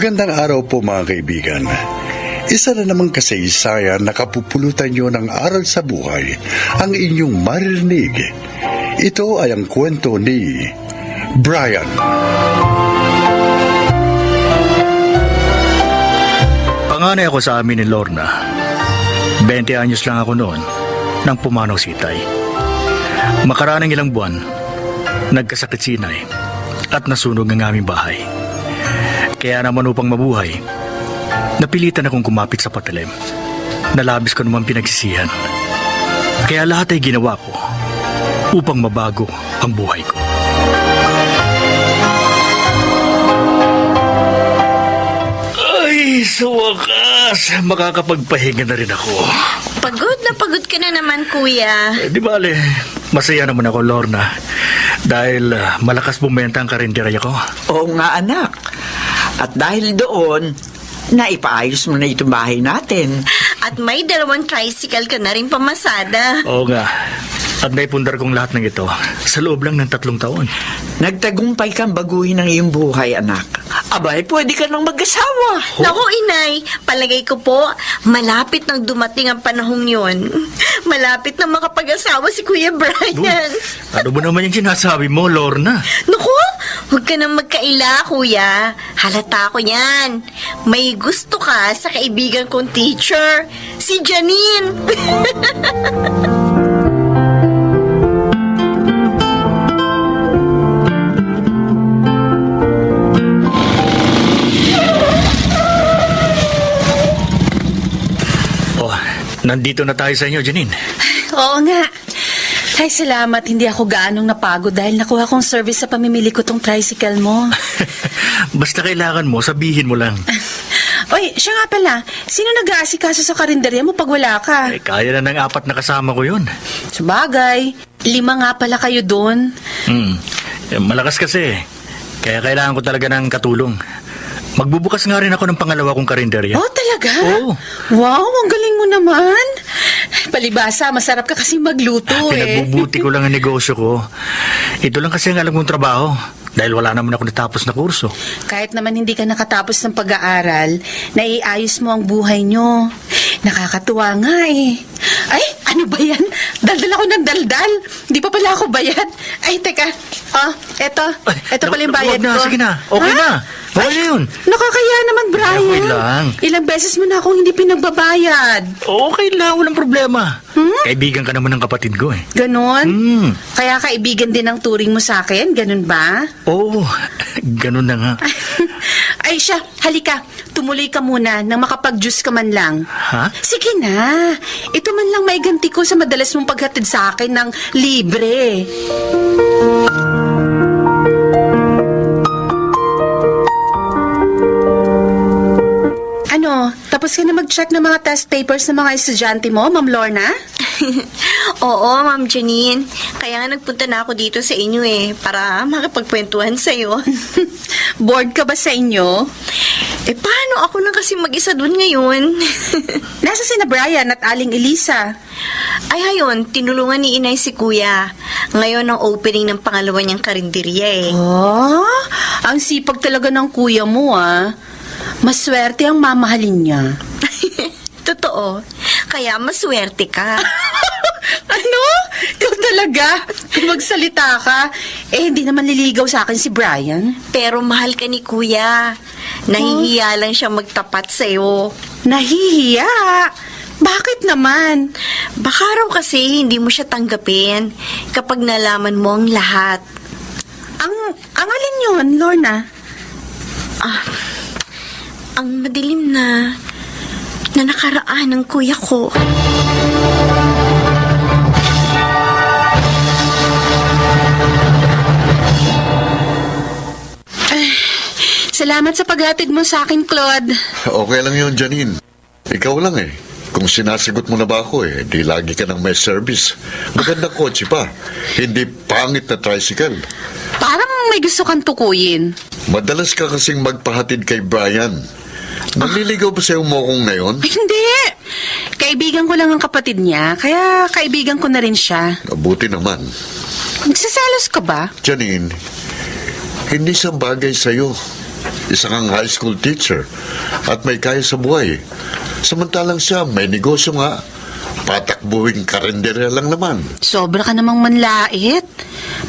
Magandang araw po mga kaibigan. Isa na namang kasaysayan na kapupulutan nyo ng aral sa buhay ang inyong maririnig. Ito ay ang kwento ni Brian. Panganay ako sa amin ni Lorna. 20 anyos lang ako noon nang pumanaw si Itay. Makaraang ilang buwan, nagkasakit si Inay at nasunog ang aming bahay. Kaya naman upang mabuhay, napilitan akong kumapit sa patalim. Nalabis ko naman pinagsisihan. Kaya lahat ay ginawa ko upang mabago ang buhay ko. Ay, sa wakas, makakapagpahinga na rin ako. Pagod ka na naman, kuya. Di bale, masaya naman ako, Lorna. Dahil malakas bumenta ang karinderya ko. Oo nga, anak. At dahil doon, naipaayos mo na itong bahay natin. At may 2 tricycle ka na rin pamasada. Oo nga. At naipundar kong lahat ng ito sa loob lang ng 3 taon. Nagtagumpay kang baguhin ang iyong buhay, anak. Abay, pwede ka nang mag-asawa. Naku, inay, palagay ko po, malapit nang dumating ang panahong yon. Malapit nang makapag-asawa si Kuya Brian. Ano ba naman yung sinasabi mo, Lorna? Naku, huwag ka nang magkaila, kuya. Halata ko yan. May gusto ka sa kaibigan kong teacher, si Janine. Nandito na tayo sa inyo, Janine. Oo nga. Ay, salamat. Hindi ako gaanong napagod dahil nakuha kong service sa pamimili ko tong tricycle mo. Basta kailangan mo, sabihin mo lang. Oy, siya nga pala. Sino nag-aasikaso sa karinderya mo pag wala ka? Kaya na ng 4 na kasama ko yun. Sabagay. 5 nga pala kayo doon. Malakas kasi. Kaya kailangan ko talaga ng katulong. Magbubukas nga rin ako ng pangalawa kong karinderya. Oh, talaga? Oo. Wow, ang galing mo naman. Palibasa, masarap ka kasi magluto Pinagbubuti ko lang ang negosyo ko. Ito lang kasi ang alam kong trabaho. Dahil wala naman ako natapos na kurso. Kahit naman hindi ka nakatapos ng pag-aaral, naiayos mo ang buhay nyo. Nakakatuwa nga eh. Ay, ano ba yan? Daldal ako ng daldal. Hindi pa pala ako bayad. Ay, teka. Oh, eto. Eto pala yung bayad na, ko. sige na. Okay Ha? na. Okay na yun. Nakakaya naman, Brian. Okay lang. Ilang beses mo na akong hindi pinagbabayad. Okay lang, walang problema. Kaibigan ka naman ng kapatid ko eh. Ganon? Kaya kaibigan din ang turing mo sa akin? Ganon ba? Oo, ganun na nga. Ay siya, halika. Tumuloy ka muna nang makapag-juice ka man lang. Ha? Sige na. Ito man lang may ganti ko sa madalas mong paghatid sa akin ng libre. Ano, tapos ka na mag-check ng mga test papers ng mga estudyante mo, Ma'am Lorna? Oo, Ma'am Janine. Kaya nga nagpunta na ako dito sa inyo para makapagkwentuhan sa'yo. Bored ka ba sa inyo? Paano ako na kasi mag-isa dun ngayon? Nasa sina Brian at Aling Elisa. Ay, hayon, tinulungan ni Inay si Kuya. Ngayon ang opening ng pangalawa niyang karinderya Oh, ang sipag talaga ng kuya mo Maswerte ang mamahalin niya. Totoo. Kaya maswerte ka. Ano? Ikaw talaga? Kung magsalita ka, hindi naman liligaw sa akin si Brian. Pero mahal ka ni Kuya. Nahihiya lang siya magtapat sa'yo. Nahihiya? Bakit naman? Baka raw kasi hindi mo siya tanggapin kapag nalaman mo ang lahat. Ang alin yun, Lorna? Ang madilim na nakaraan ng kuya ko. Salamat sa paghatid mo sa akin, Claude. Okay lang yun, Janine. Ikaw lang eh. Kung sinasagot mo na ba ako di lagi ka nang may service. Magandang kotse pa. Hindi pangit na tricycle. Parang may gusto kang tukuyin. Madalas ka kasing magpahatid kay Brian. Naliligaw ba sa'yo mo kong ngayon? Hindi. Kaibigan ko lang ang kapatid niya, kaya kaibigan ko na rin siya. Mabuti naman. Nagsasalos ka ba? Janine, hindi sa bagay sa'yo. Isa kang high school teacher at may kaya sa buhay. Samantalang siya, may negosyo nga. Patakbuhin karinderya lang naman. Sobra ka namang manlait.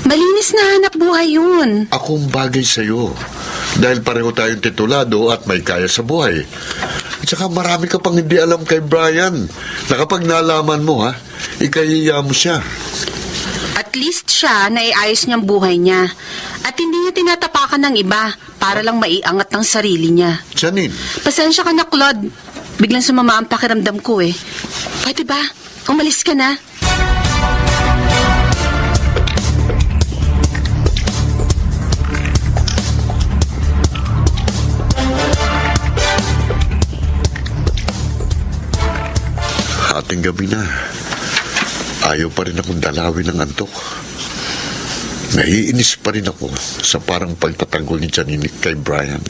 Malinis na hanap buhay yun. Akong bagay sa'yo. Dahil pareho tayong titulado at may kaya sa buhay. At saka marami ka pang hindi alam kay Brian. Na kapag nalaman mo, ikahiya mo siya. At least siya, naiayos niyang buhay niya. At hindi niya tinatapakan ng iba para lang maiangat ng sarili niya. Janine, Pasensya ka na, Claude. Biglang sumama ang pakiramdam ko eh. Pwede ba? Umalis ka na. ating gabi na. Ayaw pa rin akong dalawin ng antok. Naiinis pa rin ako sa parang pagtatanggol ni Janine kay Brian.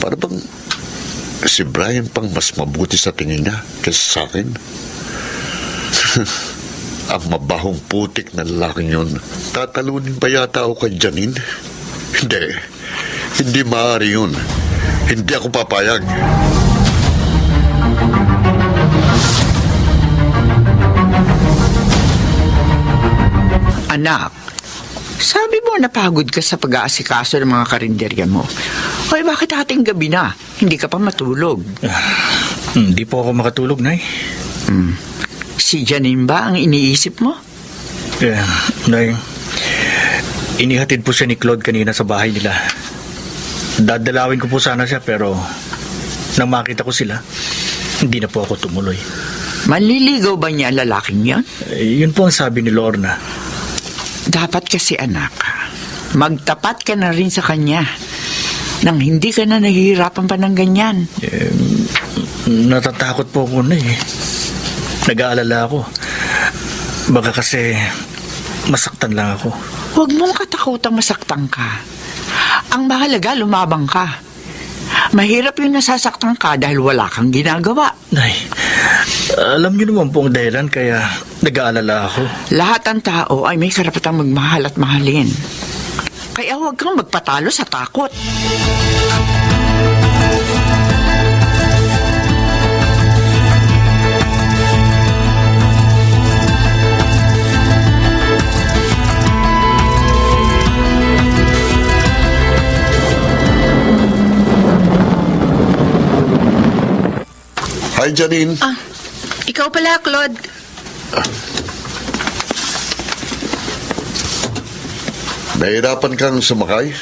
Para bang si Brian pang mas mabuti sa tingin niya kaysa sa akin? Ang mabahong putik na lalaking yun, tatalunin ba yata ako kay Janine? Hindi maaari yun. Hindi ako papayag. Anak, sabi mo napagod ka sa pag-aasikaso ng mga karinderya mo. Hoy, bakit ating gabi na? Hindi ka pa matulog. Hindi po ako makatulog, Nay. Si Janine ba ang iniisip mo? Nay, inihatid po siya ni Claude kanina sa bahay nila. Dadalawin ko po sana siya pero nang makita ko sila, hindi na po ako tumuloy. Manliligaw ba niya ang lalaking yan? Yun po ang sabi ni Lorna. Dapat kasi anak, magtapat ka na rin sa kanya nang hindi ka na nahihirapan pa ng ganyan. Natatakot po ako na eh. Nag-aalala ako. Baka kasi masaktan lang ako. Huwag mong katakutang masaktan ka. Ang mahalaga, lumabang ka. Mahirap yung nasasaktan ka dahil wala kang ginagawa. Nay, alam niyo naman po ang dahilan kaya nag-aalala ako. Lahat ng tao ay may karapatang magmahal at mahalin. Kaya huwag kang magpatalo sa takot. Hi, Janine. Ikaw pala, Claude. Nahirapan kang sumakay?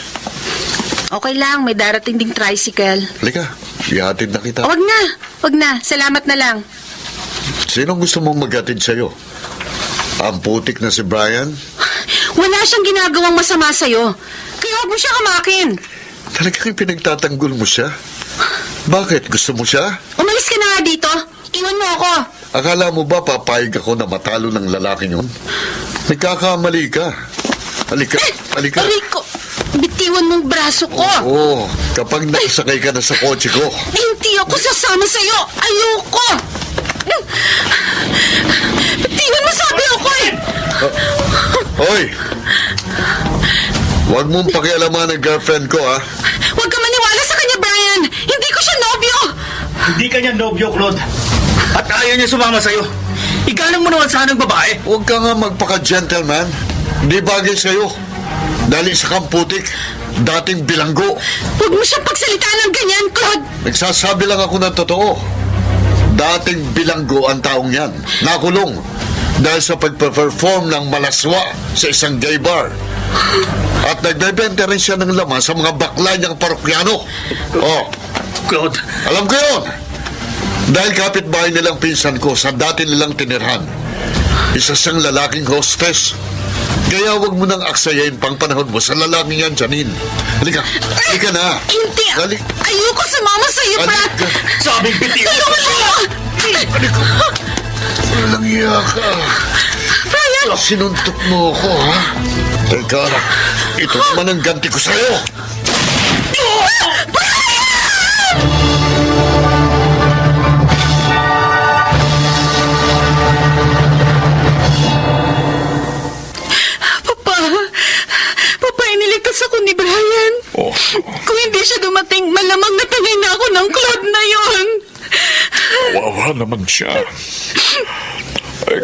Okay lang, may darating ding tricycle. Halika, ihatid na kita. Wag na, wag na. Salamat na lang. Sino gusto mong maghatid sa'yo? Ang putik na si Brian? Wala siyang ginagawang masama sa'yo. Kaya huwag mo siya kamakin. Talagang pinagtatanggol mo siya? Bakit? Gusto mo siya? Umalis ka na nga dito. Iwan mo ako. Akala mo ba papayag ako na matalo ng lalaking yun? Nagkakamali ka. Halika, halika. Aray ko, bitiwan mong braso ko. Oo, kapag nakasakay ka na sa kotse ko. Hindi ako sasama sa'yo. Ayoko. Bitiwan mo sabi ako eh. Hoy! Huwag mong pakialaman ang girlfriend ko, ha? Huwag ka maniwala sa kanya, Brian. Hindi ko siya nobyo. Hindi ka niya nobyo, Claude. At ayaw niya sumama sa'yo. Igalang mo naman sana ng babae. Huwag ka nga magpaka-gentleman. Di bagay sa'yo. Dahil isa kang putik. Dating bilanggo. Huwag mo siyang pagsalitaan ng ganyan, Claude. Nagsasabi lang ako ng totoo. Dating bilanggo ang taong yan. Nakulong. Dahil sa pagpe-perform ng malaswa sa isang gay bar. At nagbebenta rin siya ng laman sa mga bakla niyang parokyano. Oh, Claude, alam ko yun. Dahil kapitbahay nilang pinsan ko sa dati nilang tinirhan. Isa siyang lalaking hostess. Kaya huwag mo nang aksayain pang panahon mo sa lalaking yan, Janine. Halika, halika na. Hindi. Halika. Ayoko sumama sa'yo, Brad. Halika. sabing bitiw. Tulungan mo. Halika. Walang iya ka. Brian. Sinuntok mo ako, ha? Teka, ito naman ang ganti ko sa'yo. Papa, iniligtas ako ni Brian. Oh. Kung siya dumating, malamang natangay na ako ng Claude na yon. Wawa naman siya. Ay,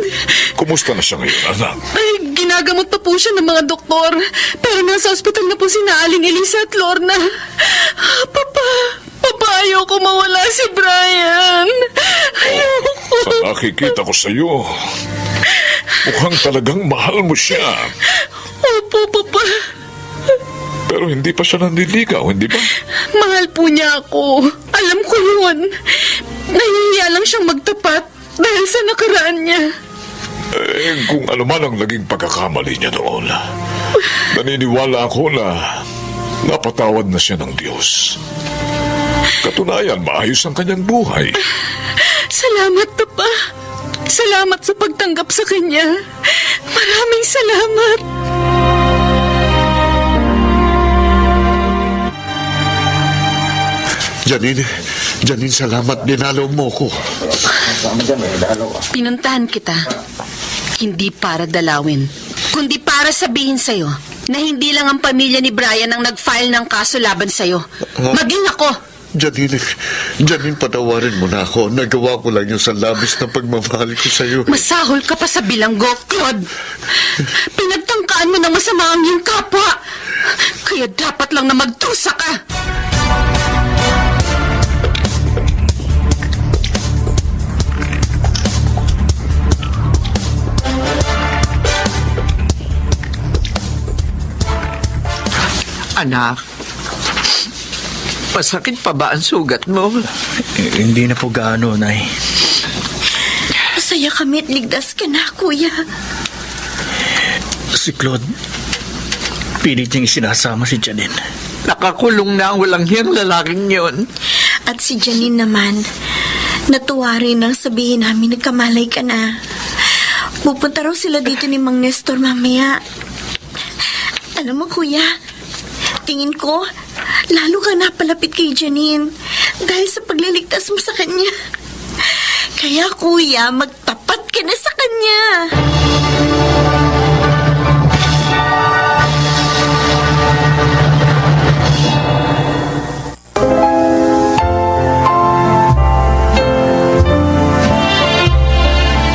kumusta na siya ngayon, anak? Ay, ginagamot pa po siya ng mga doktor. Pero nasa ospital na po sina Aling Elisa at Lorna. Papa, ayoko mawala si Brian. Ayoko. Sa nakikita ko sa'yo, mukhang talagang mahal mo siya. Opo, Papa. Pero hindi pa siya nanliligaw, hindi ba? Mahal po niya ako. Alam ko yun. Nahihiya lang siyang magtapat dahil sa nakaraan niya. Eh, kung ano man ang naging pagkakamali niya noon, naniniwala ako na napatawad na siya ng Diyos. Katunayan, maayos ang kanyang buhay. Salamat, Papa. Salamat sa pagtanggap sa kanya. Maraming salamat. Janine, salamat. Dinalaw mo ko. Pinuntahan kita, hindi para dalawin, kundi para sabihin sa'yo na hindi lang ang pamilya ni Brian ang nag-file ng kaso laban sa'yo. Maging ako. Janine, patawarin mo na ako. Nagawa ko lang yung sa labis na pagmamahal ko sa'yo. Masahol ka pa sa bilanggo, Claude. Pinagtangkaan mo ng masama ang iyong kapwa. Kaya dapat lang na magtusa ka. Anak, masakit pa ba ang sugat mo? Hindi na po gaano, Nay. Masaya kami at ligtas ka na, Kuya. Si Claude, pilit niyang isinasama si Janine. Nakakulong na ang walang hiyang lalaking yon. At si Janine naman, natuwa rin nang sabihin namin nagkamalay ka na. Pupunta raw sila dito ni Mang Nestor mamaya. Alam mo, Kuya, tingin ko, lalo ka napalapit kay Janine dahil sa pagliligtas mo sa kanya. Kaya, Kuya, magtapat ka na sa kanya.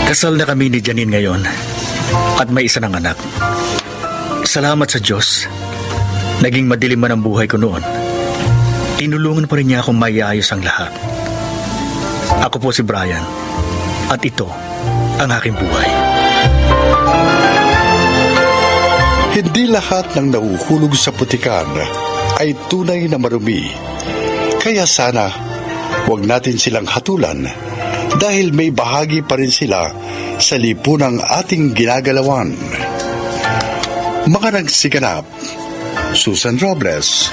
Kasal na kami ni Janine ngayon at may isa ng anak. Salamat sa Diyos. Naging madilim man ang buhay ko noon. Tinulungan pa rin niya akong maiayos ang lahat. Ako po si Brian at ito ang aking buhay. Hindi lahat ng nahuhulog sa putikan ay tunay na marumi. Kaya sana, huwag natin silang hatulan dahil may bahagi pa rin sila sa lipunang ating ginagalawan. Mga nagsiganap: Susan Robles,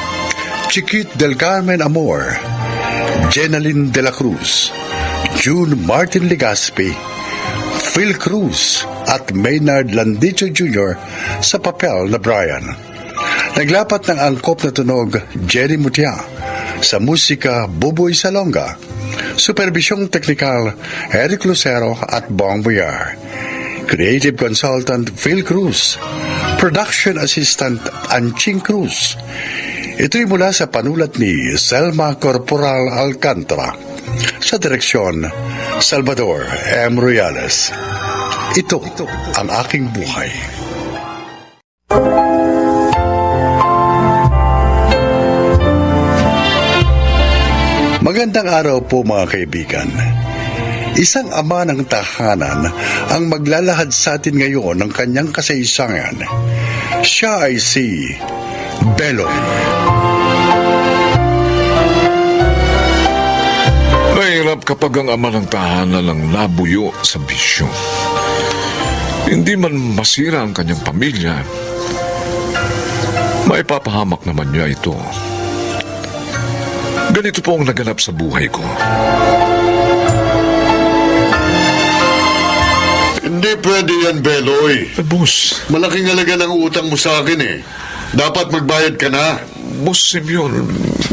Chiquit del Carmen Amor, Jenaline de la Cruz, June Martin Legaspi, Phil Cruz at Maynard Landicho Jr. sa papel na Brian. Naglapat ng angkop na tunog Jerry Mutia, sa musika Buboy Salonga, supervisyong teknikal Eric Lucero at Bong Boyar, creative consultant Phil Cruz, production assistant Anching Cruz. Ito'y mula sa panulat ni Selma Corporal Alcantara, sa direksyon Salvador M. Royales. Ito ang aking buhay. Magandang araw po mga kaibigan. Isang ama ng tahanan ang maglalahad sa atin ngayon ng kanyang kasaysayan. Siya ay si Beloy. Mahirap kapag ang ama ng tahanan ang nabuyo sa bisyo. Hindi man masira ang kanyang pamilya, maipapahamak naman niya ito. Ganito po ang naganap sa buhay ko. Hindi pwede yan, Beloy. Boss, Malaking halaga ng utang mo sa akin eh. Dapat magbayad ka na. Boss Simeon,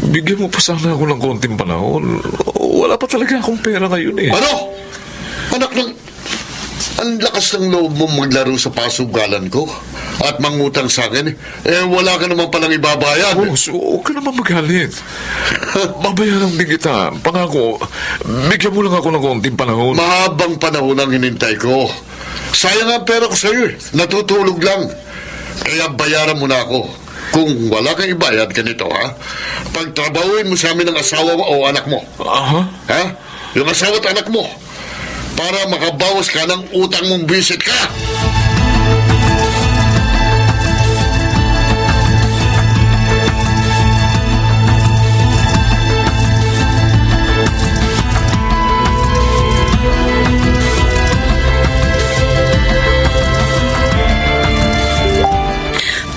bigyan mo pa sana ako ng konting panahon. Wala pa talaga akong pera ngayon eh. Ano? Anak ng... Ang lakas ng loob mo maglaro sa pasugalan ko. at mangutang sa akin, wala ka naman palang ibabayad. Boss, huwag ka naman magalit. Babayaran din kita. Pangako, bigyan mo lang ako ng konting panahon. Mahabang panahon ang hinintay ko. Sayang ang pera ko sa'yo eh. Natutulog lang. Kaya bayaran mo na ako. Kung wala kang ibayad, ganito ha. Pagtrabahuin mo sa amin ng asawa mo o anak mo. Aha? Ha? Yung asawa at anak mo. Para makabawas ka ng utang mong visit ka.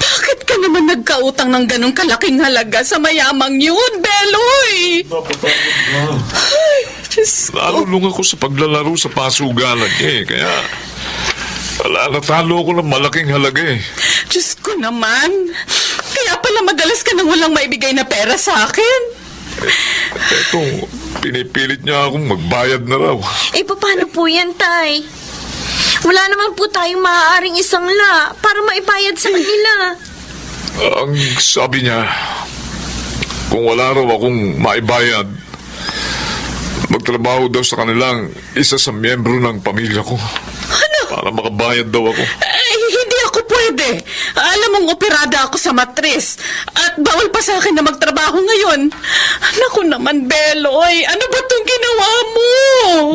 Bakit ka naman nagkautang ng ganong kalaking halaga sa mayamang yun, Beloy? Ay, Diyos ko. Nalulung ako sa paglalaro sa pasugalan niya eh. Kaya, natalo ko ng malaking halaga eh. Diyos ko naman. Kaya pala madalas ka nang walang maibigay na pera sa akin. Eto, pinipilit niya akong magbayad na raw. Paano po yan, Tay? Wala naman po tayong maaaring isangla para maibayad sa kanila. Ang sabi niya, kung wala raw akong maibayad, magtrabaho daw sa kanilang isa sa miyembro ng pamilya ko. Ano? Para makabayad daw ako. Hindi ako pwede. Alam mong operada ako sa matris. At bawal pa sa akin na magtrabaho ngayon. Naku naman, Beloy. Ano ba itong ginawa mo?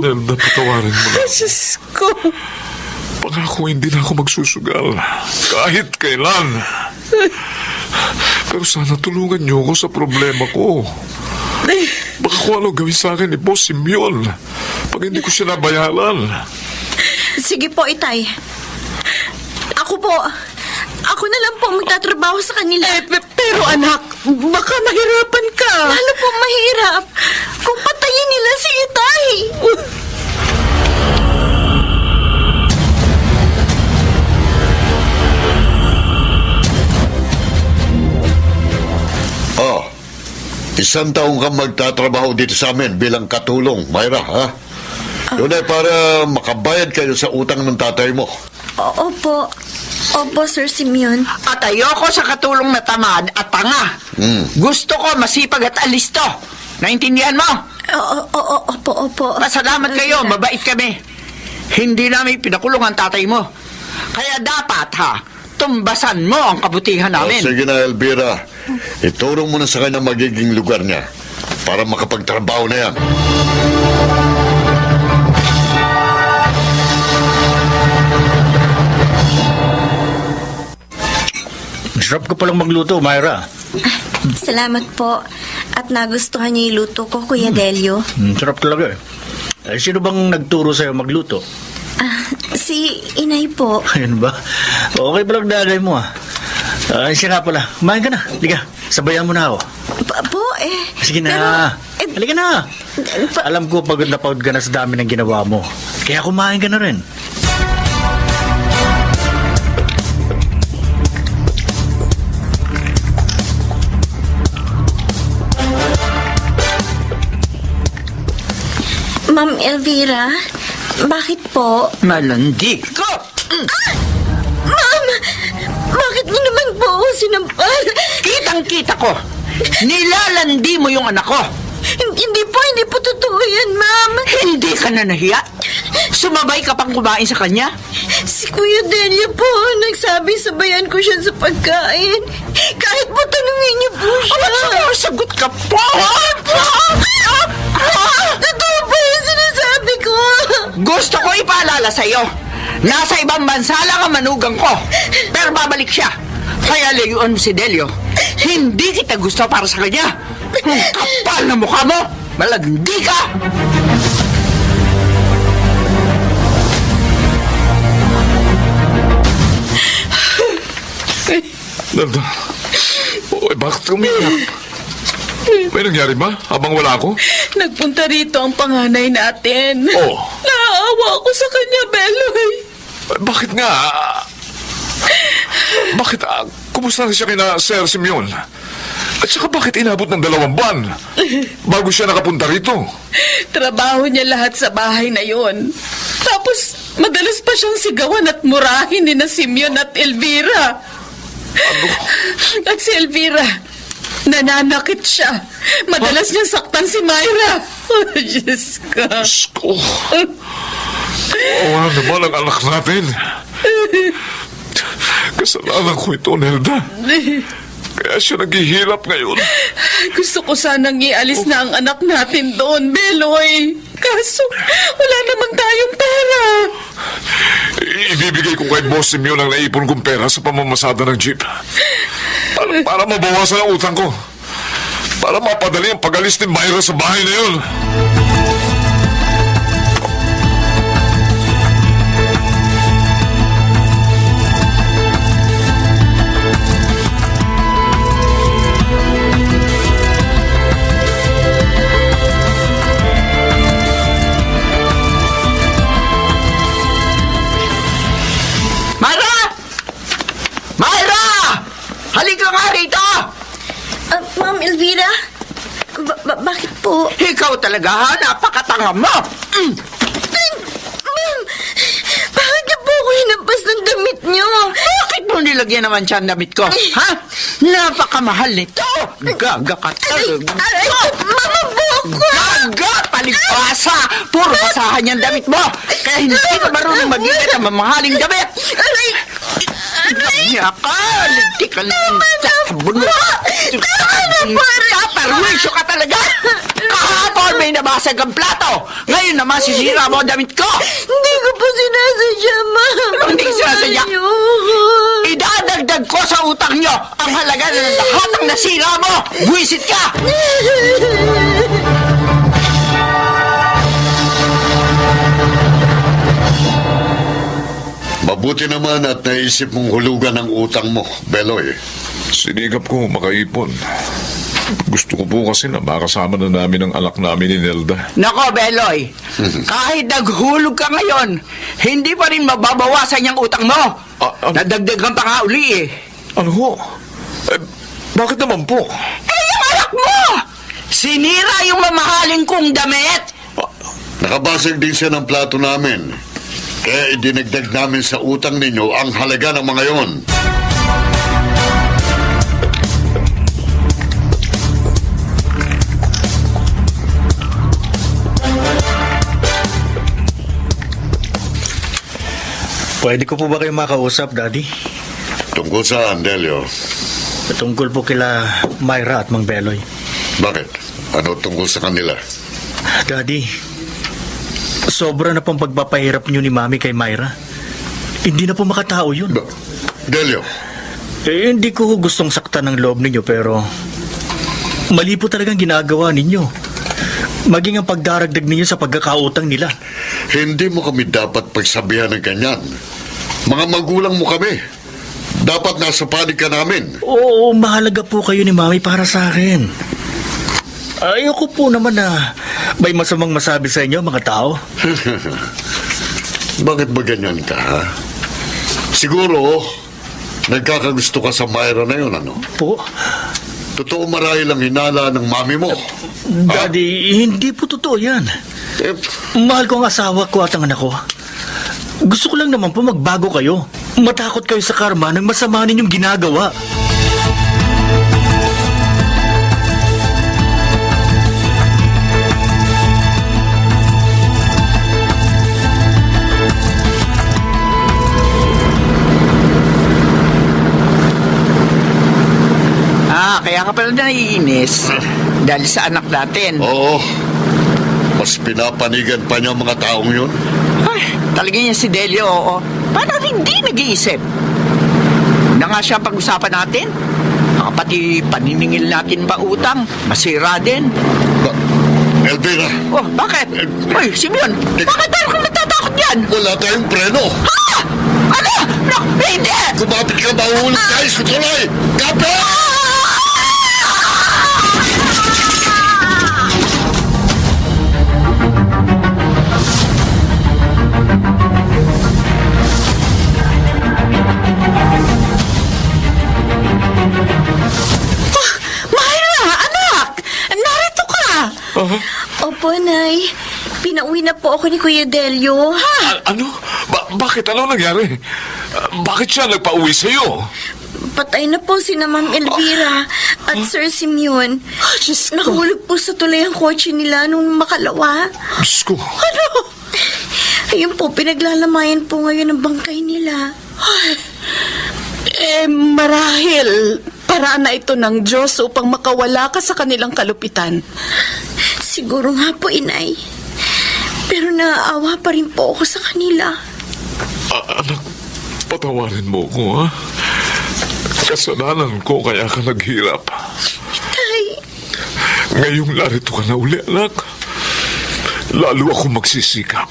Nelda, patawarin mo na. Diyos ko. Pangako hindi na ako magsusugal. Kahit kailan. Pero sana tulungan niyo ako sa problema ko. Baka kung ano gawin sa akin ni Boss Simeon pag hindi ko siya nabayaran. Sige po, Itay. Ako na lang po magtatrabaho sa kanila. Pero anak, baka mahirapan ka. Lalo po mahirap kung patayin nila si Itay. Oh, 1 taong kang magtatrabaho dito sa amin bilang katulong, Myra, ha? Yun ay para makabayad kayo sa utang ng tatay mo. Opo, Sir Simeon. At ayoko sa katulong na tamad at tanga. Gusto ko masipag at alisto. Naintindihan mo? Opo. Masalamat kayo, mabait kami. Hindi namin pinakulong ang tatay mo. Kaya dapat tumbasan mo ang kabutihan namin. Sige na, Elvira. Ituro mo na sa kanya magiging lugar niya para makapagtrabaho na yan. Sarap ko palang magluto, Myra. Salamat po. At nagustuhan niyo yung luto ko, Kuya Delio. Sarap talaga eh. Sino bang nagturo sa'yo magluto? Si Inay po. Ayun ba? Okay palang nanay mo siya nga pala. Kumain ka na. Liga, sabayan mo na ako. Sige na. Halika na. Alam ko pagod na pagod ka na sa dami ng ginawa mo. Kaya kumain ka na rin. Ma'am Elvira, bakit po? Malandi ko! Ma'am! Bakit niyo naman po ako sinampal? Kitang-kita ko! Nilalandi mo yung anak ko! Hindi po totoo yan, ma'am. Hindi ka na nahiya? Sumabay ka pang kumain sa kanya? Si Kuya Delia po, nagsabi sabayan ko siya sa pagkain. Kahit po tanungin niyo po siya. Sagot ka po! Totoo po yung sinasabi ko. Gusto ko ipaalala sa'yo. Nasa ibang bansa lang ang manugang ko. Pero babalik siya. Kaya layuan mo si Delio. Hindi kita gusto para sa kanya. Ang kapal na mukha mo. Malagndi ka. Nelda, bakit umiyak? May nangyari ba habang wala ako? Nagpunta rito ang panganay natin. Oh. Naawa ako sa kanya, Beloy. Bakit nga? Bakit? Kumusta na siya kina Sir Simeon? At saka bakit inabot ng 2 buwan bago siya nakapunta rito? Trabaho niya lahat sa bahay na yon. Tapos, Madalas pa siyang sigawan at murahin ni na Simeon at Elvira. At si Elvira, nananakit siya. Madalas niya saktan si Myra. Oh, Diyos ka. Diyos ko. Kawawa naman ang anak natin. Kasalanan ko ito, Nelda. Kaya siya naghihirap ngayon. Gusto ko sanang ialis na ang anak natin doon, Beloy. Kaso, wala naman tayong pera. Ibibigay ko kay Boss Simeon ang naipon kong pera sa pamamasada ng jeep. Para mabawasan ang utang ko. Para mapadali ang pag-alis ni Myra sa bahay na yun. Myra! Myra! Halika nga rito! Ma'am Elvira? Bakit po? Ikaw talaga ha? Napakatanga mo! Ma'am, bakit niyo po ako hinampas ng damit niyo? Bakit mo nilagyan naman siya ang damit ko? Ha? Napakamahal nito! Gaga ka talaga! Mama po ako! Gaga! Palibasa! Puro basahan yung damit mo! Kaya hindi ka marunong mag-ingat ang mamahaling damit! Aray! Niya ka! Linti ka lang sa sabon mo! Perwisyo ka talaga! Kahapon may nabasag ang plato! Ngayon naman sinira mo ang damit ko! Hindi ko po sinasadya, ma'am. Hindi sinasadya? Ayoko. Idadagdag ko sa utang nyo ang halaga ng lahat ng nasira mo! Buwisit ka! Mabuti naman at naisip mong hulugan ang utang mo, Beloy. Sinigap ko makaipon. Gusto ko po kasi na makasama na namin ang anak namin ni Nelda. Nako, Beloy, kahit naghulog ka ngayon, hindi pa rin mababawasan yung utang mo. Nadagdagan pa nga uli eh. Ano ho? Bakit naman po? Yung anak mo! Sinira yung mamahaling kong damit! Nakabasag din siya ng plato namin. Kaya idinagdag namin sa utang ninyo ang halaga ng mga yon. Pwede ko po ba kayo makausap, Daddy? Tungkol saan, Delio? Tungkol po kila Myra at Mang Beloy. Bakit? Ano tungkol sa kanila? Daddy, sobra na pong pagpapahirap niyo ni Mami kay Myra. Hindi na po makatao yun. Delio, Hindi ko gustong saktan ng loob ninyo pero mali po talagang ginagawa ninyo. Maging ang pagdaragdag ninyo sa pagkakautang nila. hindi mo kami dapat pagsabihan ng ganyan. Mga magulang mo kami. Dapat nasa panig ka namin. Oo, mahalaga po kayo ni Mami para sa akin. Ayoko po naman na may masamang masabi sa inyo mga tao. Bakit ba ganyan ka, ha? Siguro, nagkakagusto ka sa Myra na yun, ano? Po, Totoo marahil ang hinala ng mami mo. Daddy, hindi po totoo yan. Eh, Mahal ko ang asawa ko at ang anak ko. Gusto ko lang naman po magbago kayo. Matakot kayo sa karma ng masama ninyong ginagawa. Kaya ka pala naiinis dahil sa anak natin. oo. Mas pinapanigan pa niya ang mga taong yun. Ay, talaga niya si Delio, oo. Parang hindi nag-iisip. Na nga siya pag-usapan natin. Pati paniningil natin pa utang, masira din. Elvira, Oh, bakit? Uy, Simeon, bakit tayo kang natatakot yan? wala tayong preno. Ha? Ano? No, hindi! Kumapit ka, mahuhulog tayo sa tulay. Kapit! Myra, anak! Narito ka! Opo, Nay. Pinauwi na po ako ni Kuya Delio. Ano? Bakit? Ano nangyari? Bakit siya nagpa-uwi sa'yo? Patay na po si na Ma'am Elvira at Sir Simeon. Diyos ko. Nahulog po sa tulay ang kotse nila nung makalawa. Diyos ko. Ayun po, pinaglalamayan po ngayon ang bangkay nila. Marahil, paraan na ito ng Diyos upang makawala ka sa kanilang kalupitan. Siguro nga po, Inay. Pero naaawa pa rin po ako sa kanila. Anak, patawarin mo ko, ha? Kasalanan ko kaya ka naghirap. Tay, Ngayong narito ka na uli, anak. Lalo ako magsisikap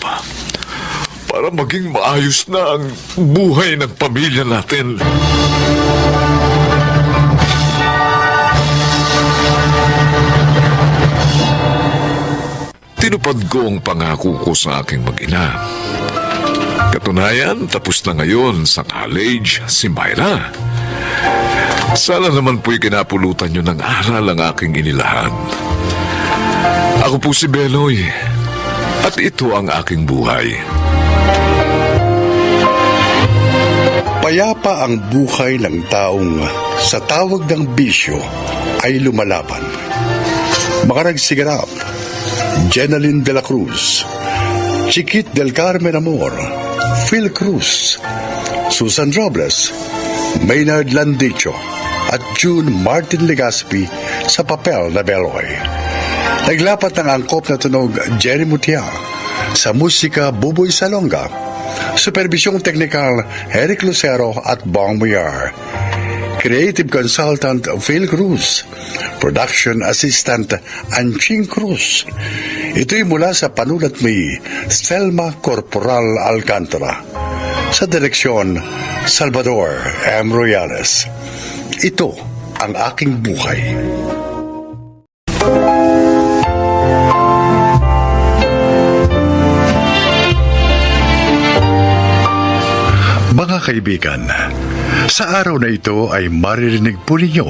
para maging maayos na ang buhay ng pamilya natin. Tinupad ko ang pangako ko sa aking mag-ina. Katunayan, tapos na ngayon sa college si Myra. Sana naman po'y kinapulutan nyo ng aral ang aking inilahan. Ako po si Beloy, at ito ang aking buhay. Payapa ang buhay ng taong sa tawag ng bisyo ay lumalaban. Makaragsiganap, Jenaline de la Cruz, Chiquit del Carmen Amor, Phil Cruz, Susan Robles, Maynard Landicho, at June Martin Legaspi sa papel na Beloy. Naglapat ng angkop na tunog Jerry Mutia, sa musika Buboy Salonga, supervisyong teknikal Eric Lucero at Bong Muyar, creative consultant Phil Cruz, production assistant Anching Cruz. Ito'y mula sa panulat ni Stelma Corporal Alcantara, sa direksyon Salvador M. Royales. Ito ang aking buhay. Mga kaibigan, sa araw na ito ay maririnig po ninyo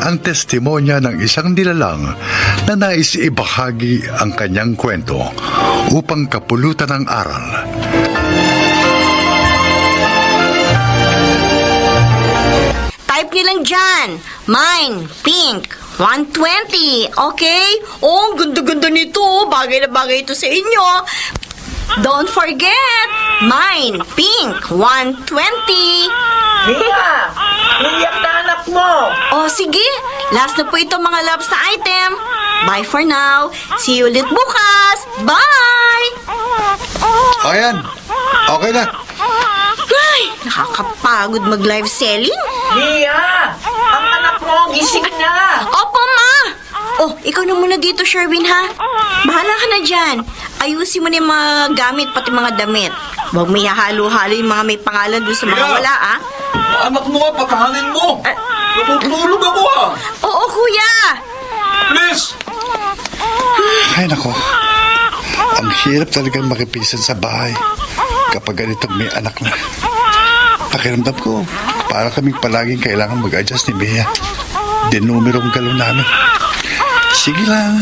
ang testimonya ng isang nilalang na nais ibahagi ang kanyang kwento upang kapulutan ng aral. type nyo lang dyan. Mine, pink, 120, okay? Oh, ang ganda-ganda nito. Bagay na bagay ito sa inyo. Don't forget, mine, pink, 120. Mia! Iyak na anak mo! O sige, last na po ito mga loves na item. Bye for now. See you ulit bukas. Bye! O yan, okay na. Ay, nakakapagod mag-live selling. Mia! Ang anak mo, gising na! Opo, ma! Oh, ikaw na muna dito, Sherwin, ha? Bahala ka na dyan. Ayusin mo na yung mga gamit, pati mga damit. Huwag may halo-halo yung mga may pangalan doon sa mga wala, ah. Anak mo nga, patahanin mo! Natutulog ako ah! Oo, kuya! Please! Ay nako, ang hirap talagang makipisan sa bahay kapag ganitong may anak na. Pakiramdam ko, para kaming palaging kailangan mag-adjust ni Bea. Dinumerong galon namin. Sige lang,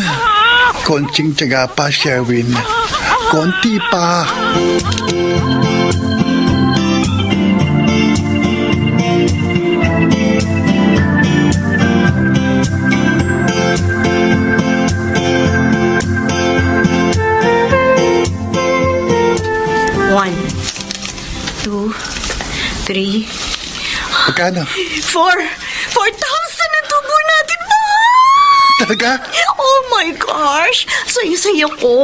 konting tiyaga pa, Sherwin. Konti pa. One, two, three, Magkano? 4,000 ang tubo natin, ma! Talaga? Oh my gosh! Saya-saya ko.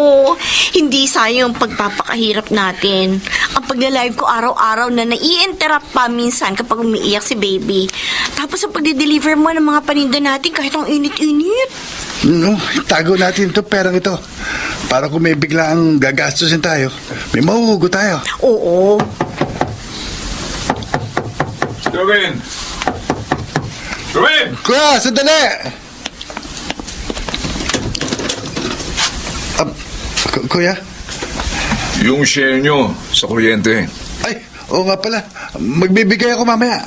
Hindi sayang ang pagpapakahirap natin. Ang pagla-live ko araw-araw na nai-interrupt pa minsan kapag umiiyak si baby. Tapos ang pagde-deliver mo ng mga paninda natin kahit ang init-init. No, tago natin ito, perang ito. Para kung may biglang gagastusin tayo, may mahuhugo tayo. Oo. Gawin! Gawin! Kuya, sandali! Kuya? Yung share nyo sa kuryente. Ay, oo nga pala. Magbibigay ako mamaya.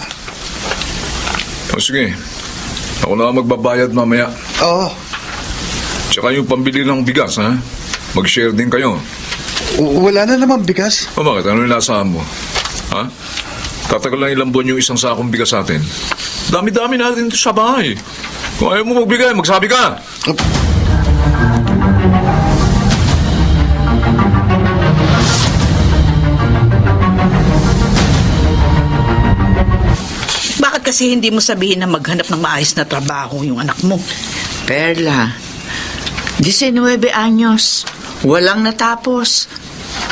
O sige, ako na ang magbabayad mamaya. Oo. Tsaka yung pambili ng bigas, ha? Mag-share din kayo. Wala na naman bigas. O bakit? Ano yung lasahan mo? Ha? Tatagal lang ilang buwan yung isang sakong bigas sa atin. Dami-dami natin ito sa bahay. Kung ayaw mo magbigay, magsabi ka. Bakit kasi hindi mo sabihin na maghanap ng maayos na trabaho yung anak mo? Perla, 19 anyos, walang natapos.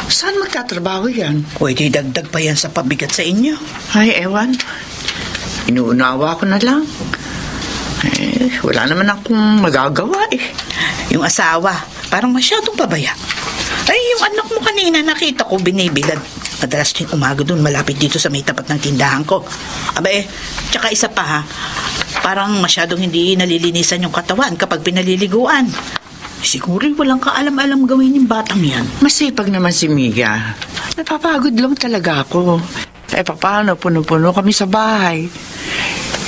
Saan magtatrabaho yan? Pwede dagdag pa yan sa pabigat sa inyo. Ay, ewan. Inuunawa ko na lang. Wala naman akong magagawa eh. Yung asawa, parang masyadong pabaya. Ay, yung anak mo kanina nakita ko binibilad. Madalas din umaga doon malapit dito sa may tapat ng tindahan ko. Aba tsaka isa pa ha, parang masyadong hindi nalilinisan yung katawan kapag pinaliliguan. Siguro walang kaalam-alam gawin yung batang yan. Masipag naman si Mia. Napapagod lang talaga ako. Paano? Puno-puno kami sa bahay.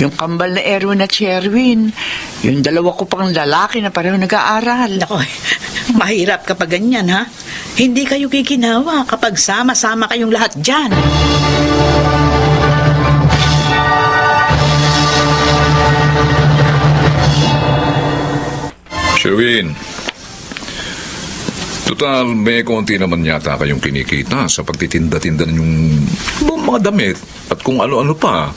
Yung kambal na Erwin at Sherwin. Yung dalawa ko pang lalaki na pareho nag-aaral. Nako, mahirap kapag ganyan ha. Hindi kayo kikinawa kapag sama-sama kayong lahat dyan. Sherwin, total may konti naman yata kayong kinikita sa pagtitinda-tinda ng mga damit at kung ano-ano pa.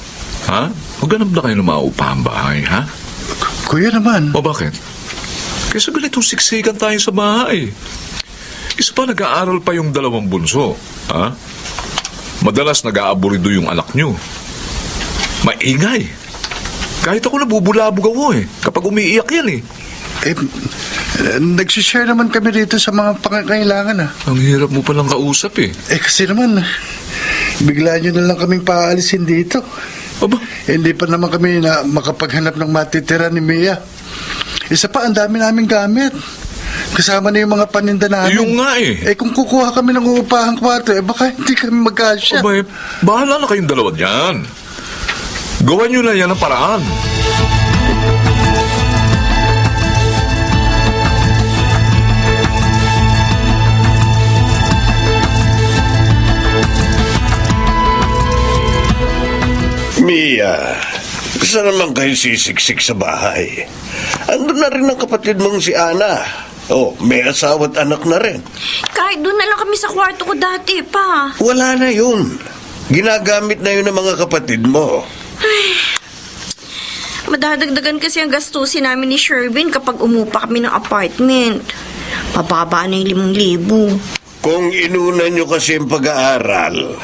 Ha? Maghanap na kayo ng maupahang bahay, ha? Kuya naman. O bakit? Kasi ganitong siksikan tayo sa bahay. Isa pa, nag-aaral pa yung dalawang bunso. Ha? Madalas nag-aaburido yung anak nyo. Maingay. Kahit ako nabubulabog ako kapag umiiyak yan Nagsishare naman kami dito sa mga pangangailangan Ang hirap mo palang kausap Kasi naman, bigla nyo na lang kaming paalisin dito. Aba, Hindi pa naman kami na makapaghanap ng matitira ni Mia. Isa pa, ang dami naming gamit. Kasama na yung mga paninda namin. yung nga Kung kukuha kami ng uupahang kwarto, baka hindi kami magkasya. Aba, bahala na kayong dalawa dyan. Gawan nyo na yan ang paraan. Mia, saan naman kayo sisiksik sa bahay? Ando na rin ang kapatid mong si Ana. May asawa at anak na rin. Kahit doon na lang kami sa kwarto ko dati pa. Wala na yun. Ginagamit na yun ng mga kapatid mo. Madadagdagan kasi ang gastusin namin ni Sherwin kapag umupa kami ng apartment. Pababa na yung 5,000. Kung inuna nyo kasi ang pag-aaral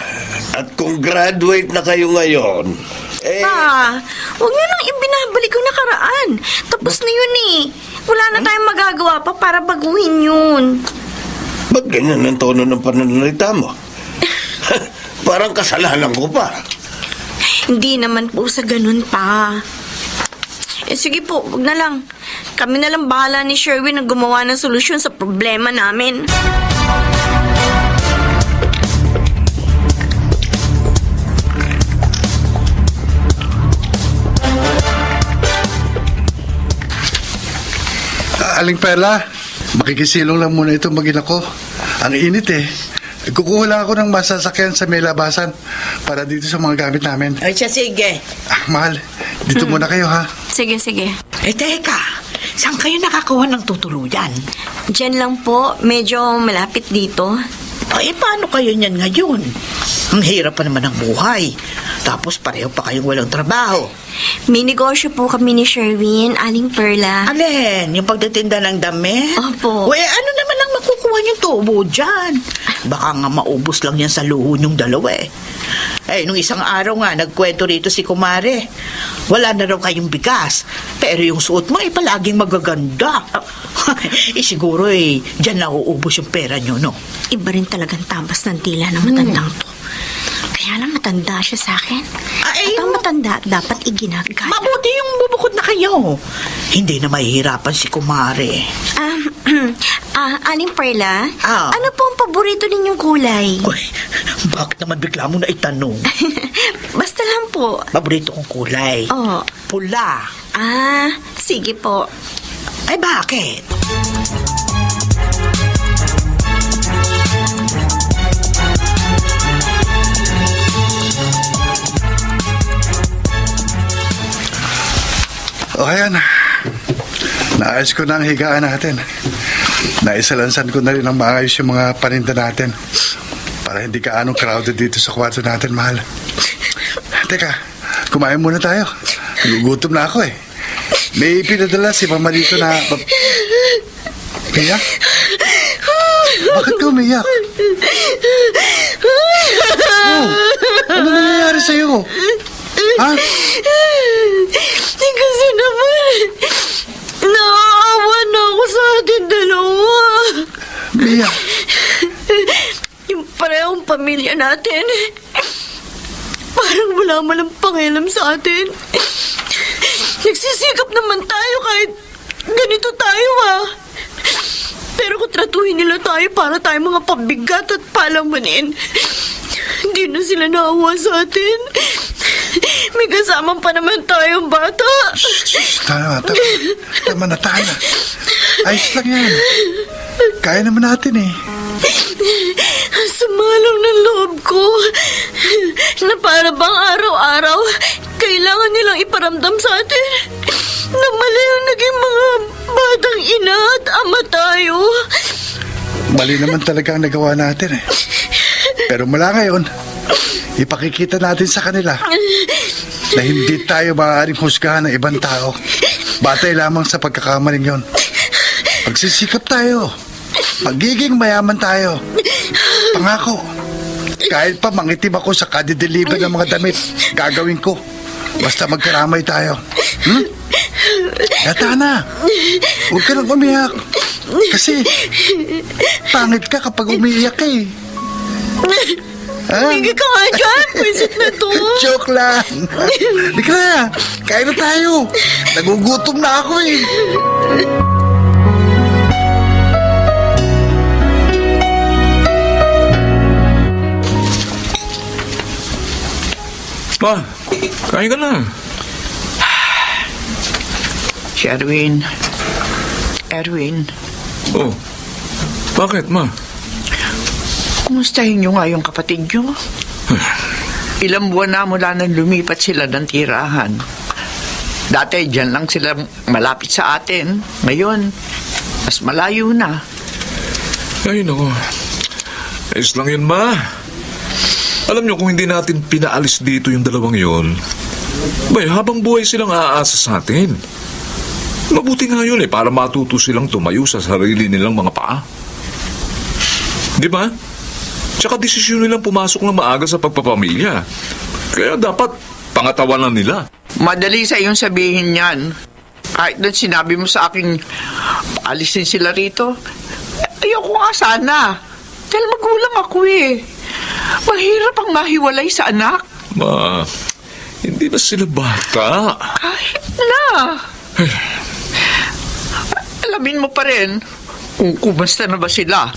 at kung graduate na kayo ngayon, Pa, huwag niyo nang ibinabalik yung nakaraan. Tapos na yun Wala na tayong magagawa pa para baguhin yun. ba't ganyan ang tono ng pananalita mo? Parang kasalanan ko pa. Hindi naman po sa ganun pa. Sige po, wag na lang. Kami na lang bahala ni Sherwin na gumawa ng solusyon sa problema namin. Aling Perla, makikisilong lang muna ito magina ko. Ang init Kukuha lang ako ng masasakyan sa may labasan para dito sa mga gamit namin. Ay, siya, sige. Mahal, dito muna kayo ha. Sige, sige. Teka, saan kayo nakakuha ng tutuluyan? Diyan lang po, medyo malapit dito. Paano kayo niyan ngayon? Ang hirap pa naman ng buhay. Tapos pareho pa kayong walang trabaho. May negosyo po kami ni Sherwin, Aling Perla. Alin? Yung pagtitinda ng damit? Opo. Ano naman ang makukuha niyong tubo dyan? Baka nga maubos lang yan sa luho niyong dalawa nung isang araw nga, nagkwento rito si Kumare. Wala na raw kayong bigas. Pero yung suot mo palaging magaganda. Siguro dyan nauubos yung pera niyo, no? Iba rin talagang tabas ng tila ng matandang to. Kaya lang matanda siya sa akin. At ang matanda dapat iginagaya. Mabuti yung bubukod na kayo. Hindi na mahihirapan si Kumare. Aling Perla, Ah. ano po ang paborito ninyong kulay? Uy, bakit naman bigla mo na itanong? Basta lang po. Paborito kong kulay. Oh. Pula. Sige po. Ay, bakit? O ayan, naayos ko na ang higaan natin. Naisalansan ko na rin ang maayos yung mga paninda natin para hindi ka anong crowded dito sa kwarto natin, mahal. Teka, kumain muna tayo. Gugutom na ako eh. May pinadala si Mama dito na... Umiyak? Bakit ka umiyak? Oh, ano nangyayari sa'yo? Ha? Kasi naman, naaawa na ako sa atin dalawa. Mia, Yung parehong pamilya natin, parang wala man ang pangialam sa atin. Nagsisikap naman tayo kahit ganito tayo Pero kung tratuhin nila tayo para tayo mga pabigat at palamanin, hindi na sila naawa sa atin. May kasama pa naman tayong bata. Tama na. Ayos lang yan. Kaya naman natin eh. Sumalong ng loob ko na para bang araw-araw kailangan nilang iparamdam sa atin na mali ang naging mga batang ina at ama tayo. Mali naman talaga ang nagawa natin eh. Pero mula ngayon, ipakikita natin sa kanila na hindi tayo maaaring husgahan ng ibang tao. Batay lamang sa pagkakamaling yon. Pagsisikap tayo. Magiging mayaman tayo. Pangako. Kahit pa mangitim ako sa kadideliver ng mga damit, gagawin ko. Basta magkaramay tayo. Gata na. Huwag ka nang umiyak. Kasi pangit ka kapag umiiyak eh. Tumigil ka nga dyan. Visit na to. Joke lang. Di ka na. Kain na tayo. Nagugutom na ako eh. Pa, kain ka na. Sherwin. Erwin. Oh, bakit, ma? Kumustahin niyo nga yung kapatid niyo? Ilang buwan na mula nang lumipat sila ng tirahan. Dati dyan lang sila malapit sa atin. Ngayon, mas malayo na. Ay, naku. Ayos lang yun, ma. Alam niyo, kung hindi natin pinaalis dito yung dalawang yon, bay, habang buhay silang aasa sa atin. Mabuti nga yun para matuto silang tumayo sa sarili nilang mga paa. Di ba? Tsaka desisyon nilang pumasok na maaga sa pagpapamilya. Kaya dapat pangatawanan nila. Madali sa iyong sabihin yan. Kahit na sinabi mo sa akin, alisin sila rito. Ayoko nga sana. Dahil magulang ako eh. Mahirap ang mahiwalay sa anak. Ma, hindi na sila bata. Kahit na. Alamin mo pa rin kung kumusta na ba sila.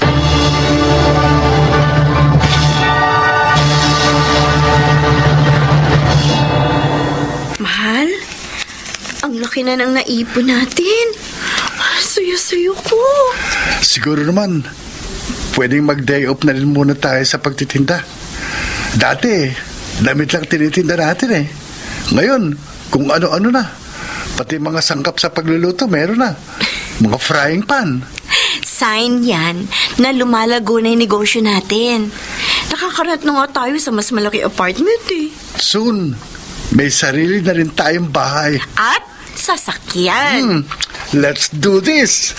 Mahal, ang laki na ng naipon natin. Suyo-suyo ko. Siguro naman, pwedeng mag-day off na rin muna tayo sa pagtitinda. Dati, damit lang tinitinda natin eh. Ngayon, kung ano-ano na. Pati mga sangkap sa pagluluto, meron na. Mga frying pan. Sign yan na lumalago na yung negosyo natin. Nakakarat na nga tayo sa mas malaki apartment eh. Soon, may sarili na rin tayong bahay. At sasakyan. Let's do this!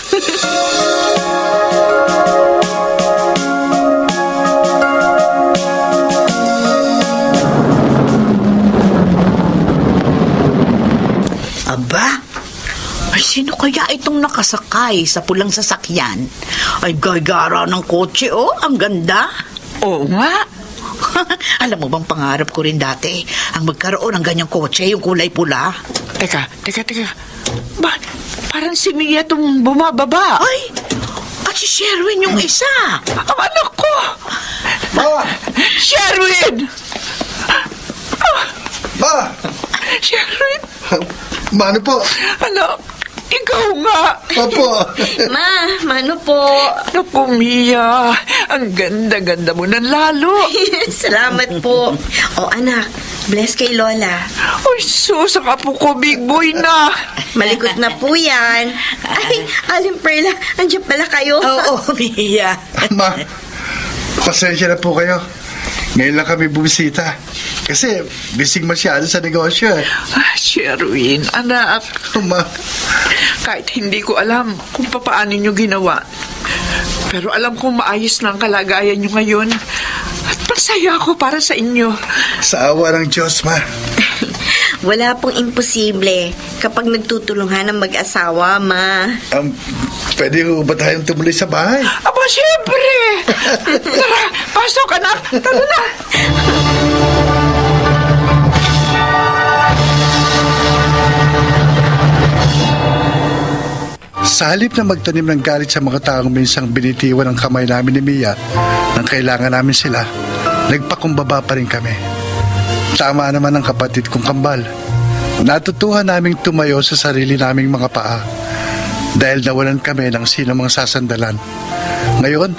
Aba, ay sino kaya itong nakasakay sa pulang sasakyan? Ay gagara ng kotse, oh, ang ganda. Oo nga. Alam mo bang pangarap ko rin dati ang magkaroon ng ganyang kotse, yung kulay pula? Teka. Parang si Mia itong bumababa. Ay, at si Sherwin yung isa. Ang anak ko! Ma! Sherwin! Ma! Sherwin! Mano po? Anak, ikaw nga. Opo. Mano po? Naku, Mia. Ang ganda-ganda mo ng lalo. Salamat po. O anak, Bless kay Lola. Uy, sus, ang apo ko, big boy na. Malikot na po yan. Ay, Aling Perla, andiyan pala kayo. Oo, Mia. Ma, pasensya na po kayo. Ngayon lang kami bumisita. Kasi bising masyado sa negosyo eh. Ah, Sherwin, anak, Ma, kahit hindi ko alam kung paano nyo ginawa. Pero alam kong maayos na ang kalagayan nyo ngayon. At masaya ako para sa inyo. sa awa ng Diyos, Ma. Wala pong imposible kapag nagtutulungan ng mag-asawa, Ma. Pwede ko ba tayong tumuloy sa bahay? Aba, siyempre! Tara, pasok anak! Tara na! Sa halip na magtanim ng galit sa mga taong minsang binitiwan ang kamay namin ni Mia nang kailangan namin sila, nagpakumbaba pa rin kami. Tama naman ang kapatid kong kambal. Natutuhan naming tumayo sa sarili naming mga paa dahil nawalan kami ng sino mang sasandalan. Ngayon,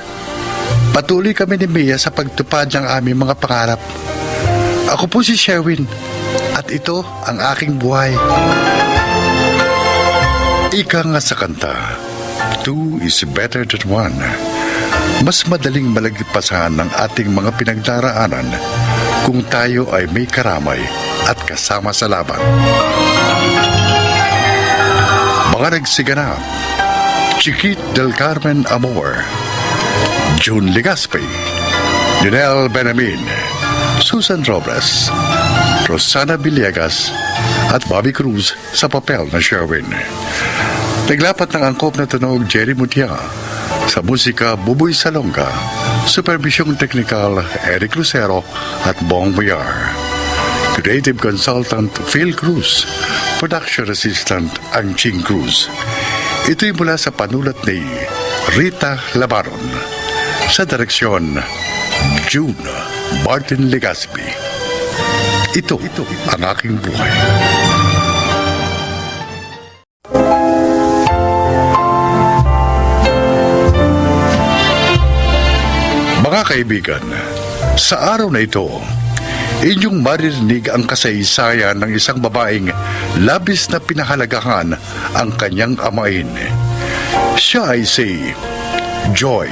patuloy kami ni Mia sa pagtupad ng aming mga pangarap. Ako po si Sherwin at ito ang aking buhay. Ika nga sa kanta, 2 is better than 1. Mas madaling malagpasan ng ating mga pinagdaraanan kung tayo ay may karamay at kasama sa laban. Mga nagsiganap, Chiquit del Carmen Amor, June Legaspi, Lionel Benamin, Susan Robles, Rosana Villegas at Bobby Cruz sa papel na Sherwin. Naglapat ng angkop na tunog Jerry Mutia, sa musika Buboy Salonga, supervisyong teknikal Eric Lucero at Bong Boyar. Creative consultant Phil Cruz, production assistant Angching Cruz. Ito'y mula sa panulat ni Rita Labaron. Sa direksyon June Martin Legaspi. Ito ang aking buhay. Mga kaibigan, sa araw na ito, inyong maririnig ang kasaysayan ng isang babaeng labis na pinahalagahan ang kanyang amain. Siya ay si Joy.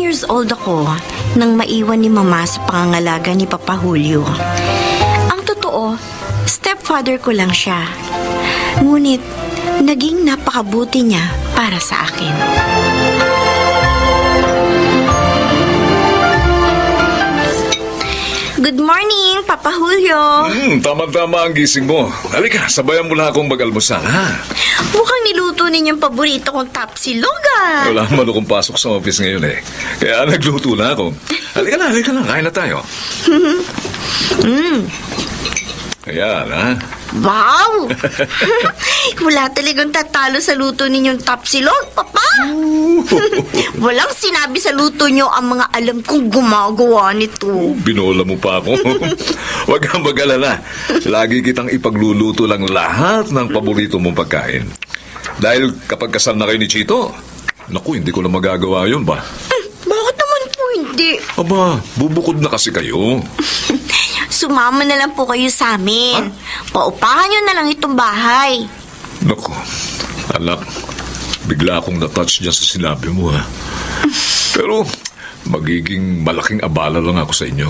Years old ako nang maiwan ni Mama sa pangangalaga ni Papa Julio. Ang totoo, stepfather ko lang siya. Ngunit, naging napakabuti niya para sa akin. Good morning, Papa Julio. Tama-tama ang gising mo. Halika, sabayan mo na akong mag-almusal, ha? Mukhang niluto ninyong paborito kong tapsilog, ah. Wala man akong pasok sa office ngayon eh. Kaya nagluto na ako. Halika na. Kain na tayo. Ayan, ha? Wow! Wala talagang tatalo sa luto ninyong tapsilog, Papa. Walang sinabi sa luto nyo ang mga alam kong gumagawa nito. Binola mo pa ako. Huwag kang mag-alala. Lagi kitang ipagluluto lang lahat ng paborito mong pagkain. Dahil kapag kasal na kayo ni Chito, naku, hindi ko na magagawa yun ba? Bakit naman po hindi? Aba, bubukod na kasi kayo. Sumama na lang po kayo sa amin. Paupahan nyo na lang itong bahay. Naku, anak, bigla akong natouch dyan sa sinabi mo, ha? Pero, magiging malaking abala lang ako sa inyo.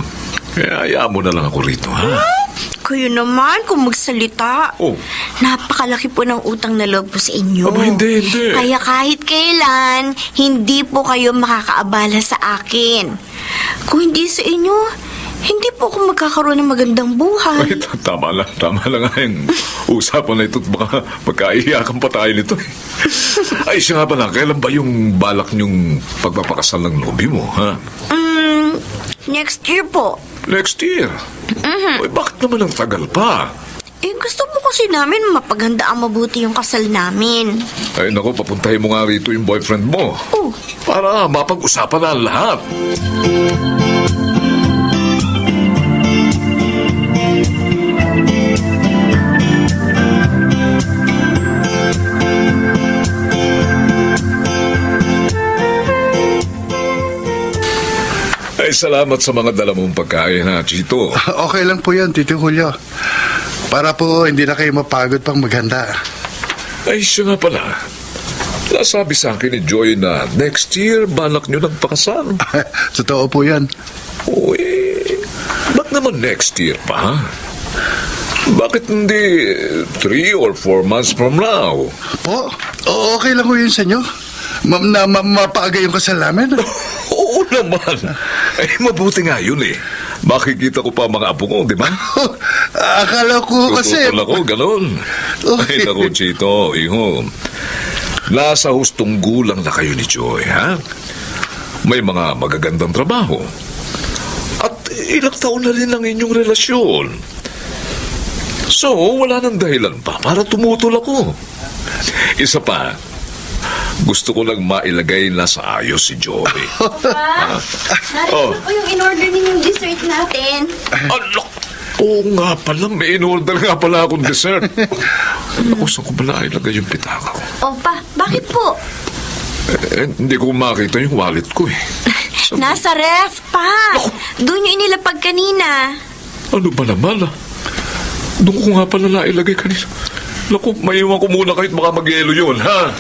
Kaya hayaan mo na lang ako rito, ha? Kayo naman kung magsalita. Oh. Napakalaki po ng utang na loob po sa inyo. Aba, hindi. Kaya kahit kailan, hindi po kayo makakaabala sa akin. Kung hindi sa inyo, hindi po ako magkakaroon ng magandang buhay. Ay, tama lang nga yung usapan na ito at baka magkaiyakan pa tayo nito. Ay, siya nga pala, kailan ba yung balak niyong pagpapakasal ng nobby mo, ha? Next year po. Next year? Ay, bakit naman ang tagal pa? Gusto po kasi namin mapaganda ang mabuti yung kasal namin. Ay, naku, papuntahin mo nga rito yung boyfriend mo. Oh. Para mapag-usapan na ang lahat. salamat sa mga dala mong pagkain, ha, Chito. Okay lang po yan, Tito Julio. Para po hindi na kayo mapagod pang maghanda. Ay, siya nga pala. Nasabi sa akin ni Joy na next year, balak niyo nagpakasal. Totoo po yan. Uy, ba't naman next year pa? Bakit hindi 3 or 4 months from now? Po, okay lang po yun sa inyo. Mapaaga yung kasal namin. Oo naman. Ay, mabuti nga yun eh. Makikita ko pa mga apo ko, di ba? Akala ko kasi... Tututol ako, ganon. Ay, naku, Chito, iho. Nasa hustong gulang na kayo ni Joy, ha? May mga magagandang trabaho. At ilang taon na rin ang inyong relasyon. So, wala nang dahilan pa para tumutol ako. Isa pa, gusto ko lang mailagay na sa ayos si Joy. Oh. po yung in-order ninyong dessert natin. Alak! Oo nga pala, may in-order nga pala akong dessert. Ako, saan ko ba nailagay yung pitaka ko? Opa, bakit po? Hindi ko makita yung wallet ko eh. Nasa ref pa. Doon yung inilapag kanina. Ano ba naman ah? Doon ko nga pala nailagay kanina. Naku, maiwan ko muna kahit baka mag-yelo yun, ha?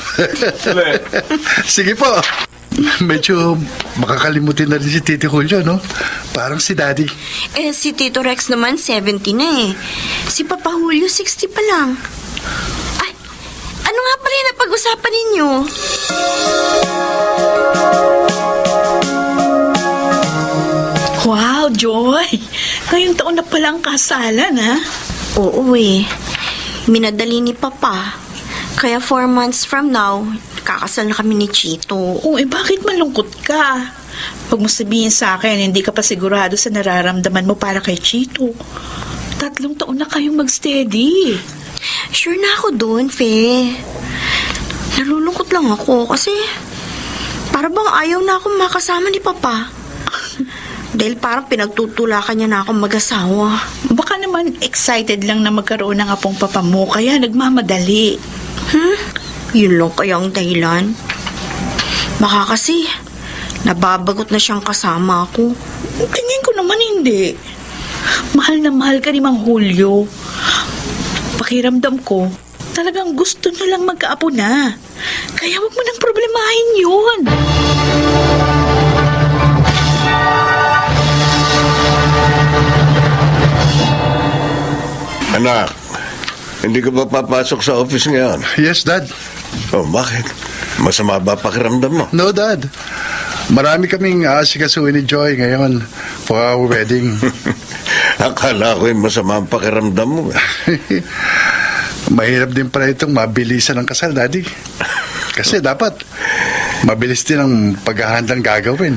Dali. Sige po. Medyo makakalimutin na rin si Tito Julio, no? Parang si Daddy. Si Tito Rex naman 70 na eh. Si Papa Julio 60 pa lang. Ay, ano nga pala yung napag-usapan ninyo? Wow, Joy! Ngayong taon na palang kasalan, ha? Oo eh. Minadali ni Papa. Kaya 4 months from now, kakasal na kami ni Chito. Oo, bakit malungkot ka? Huwag mo sabihin sa akin, hindi ka pa sigurado sa nararamdaman mo para kay Chito. 3 taon na kayong mag-steady. Sure na ako doon, Fe. Nalulungkot lang ako kasi para bang ayaw na akong makasama ni Papa. Dahil parang pinagtutulakan niya na akong mag-asawa. Baka naman excited lang na magkaroon ng apong papa mo, kaya nagmamadali. Yun lang kaya ang dahilan. Baka kasi nababagot na siyang kasama ako. Tingin ko naman hindi. Mahal na mahal ka ni Mang Julio. Pakiramdam ko, talagang gusto niya lang magkaapo na. Kaya wag mo nang problemahin yun. Anak, hindi ka ba papasok sa office ngayon? Yes, Dad. Oh, bakit? Masama ba pakiramdam mo? No, Dad. Marami kaming aasikasuhin ni Joy ngayon for our wedding. Akala ko yung masama ang pakiramdam mo. Mahirap din pala itong mabilisan ng kasal, Daddy. Kasi dapat mabilis din ang paghahandang gagawin.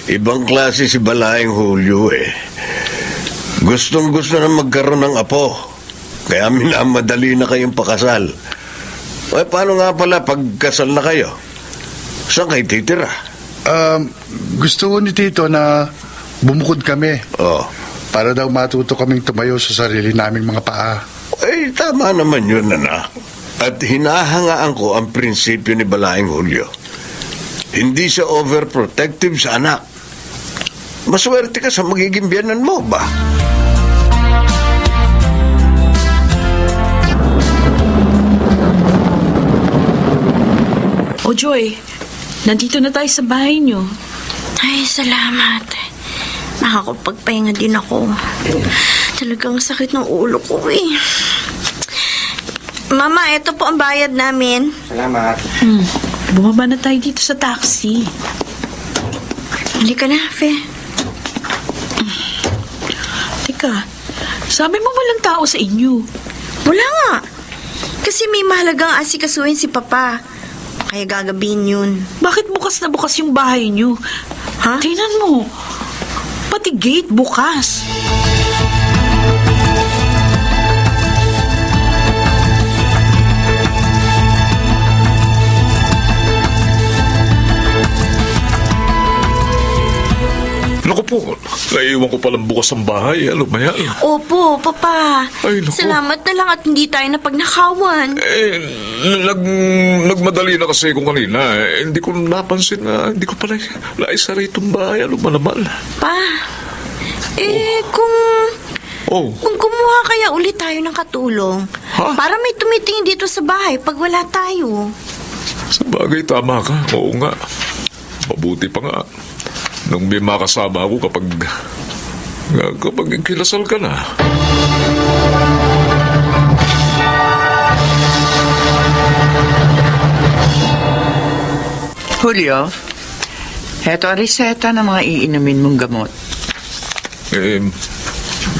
Ibang klase si Balaeng Julio eh. Gustong-gusto na magkaroon ng apo. Kaya minamadali na kayong pakasal. Paano nga pala pagkasal na kayo? Saan kayo titira? Gusto ko ni Tito na bumukod kami. Oh. Para daw matuto kaming tumayo sa sarili naming mga paa. Tama naman yun, anak. At hinahangaan ko ang prinsipyo ni Balaeng Julio. Hindi siya overprotective sa anak. Maswerte ka sa magiging biyanan mo ba? O Joy, nandito na tayo sa bahay niyo. Ay, salamat. Nakakapagpahinga din ako. Talagang sakit ng ulo ko eh. Mama, ito po ang bayad namin. Bumaba na tayo dito sa taxi. Halika na, Fe. Teka, sabi mo walang tao sa inyo. Wala nga. Kasi may mahalagang asikasuhin si Papa. Kaya gagabihin yun. Bakit bukas na bukas yung bahay niyo? Ha? Tingnan mo. Pati gate bukas. Naku po, naiiwan ko palang bukas ang bahay. Ano ba yan? Opo, Papa. Ay, naku. Salamat na lang at hindi tayo napagnakawan. Nagmadali na kasi ko kanina. Hindi ko napansin na hindi ko pala naisara itong bahay. Ano ba naman? Pa, Oh, kung kumuha kaya ulit tayo ng katulong, Ha? para may tumitingin dito sa bahay pag wala tayo. sa bagay tama ka. Oo nga. Mabuti pa nga. Nung may makasama ako kapag kinasal ka na. Julio, heto ang reseta ng mga iinumin mong gamot.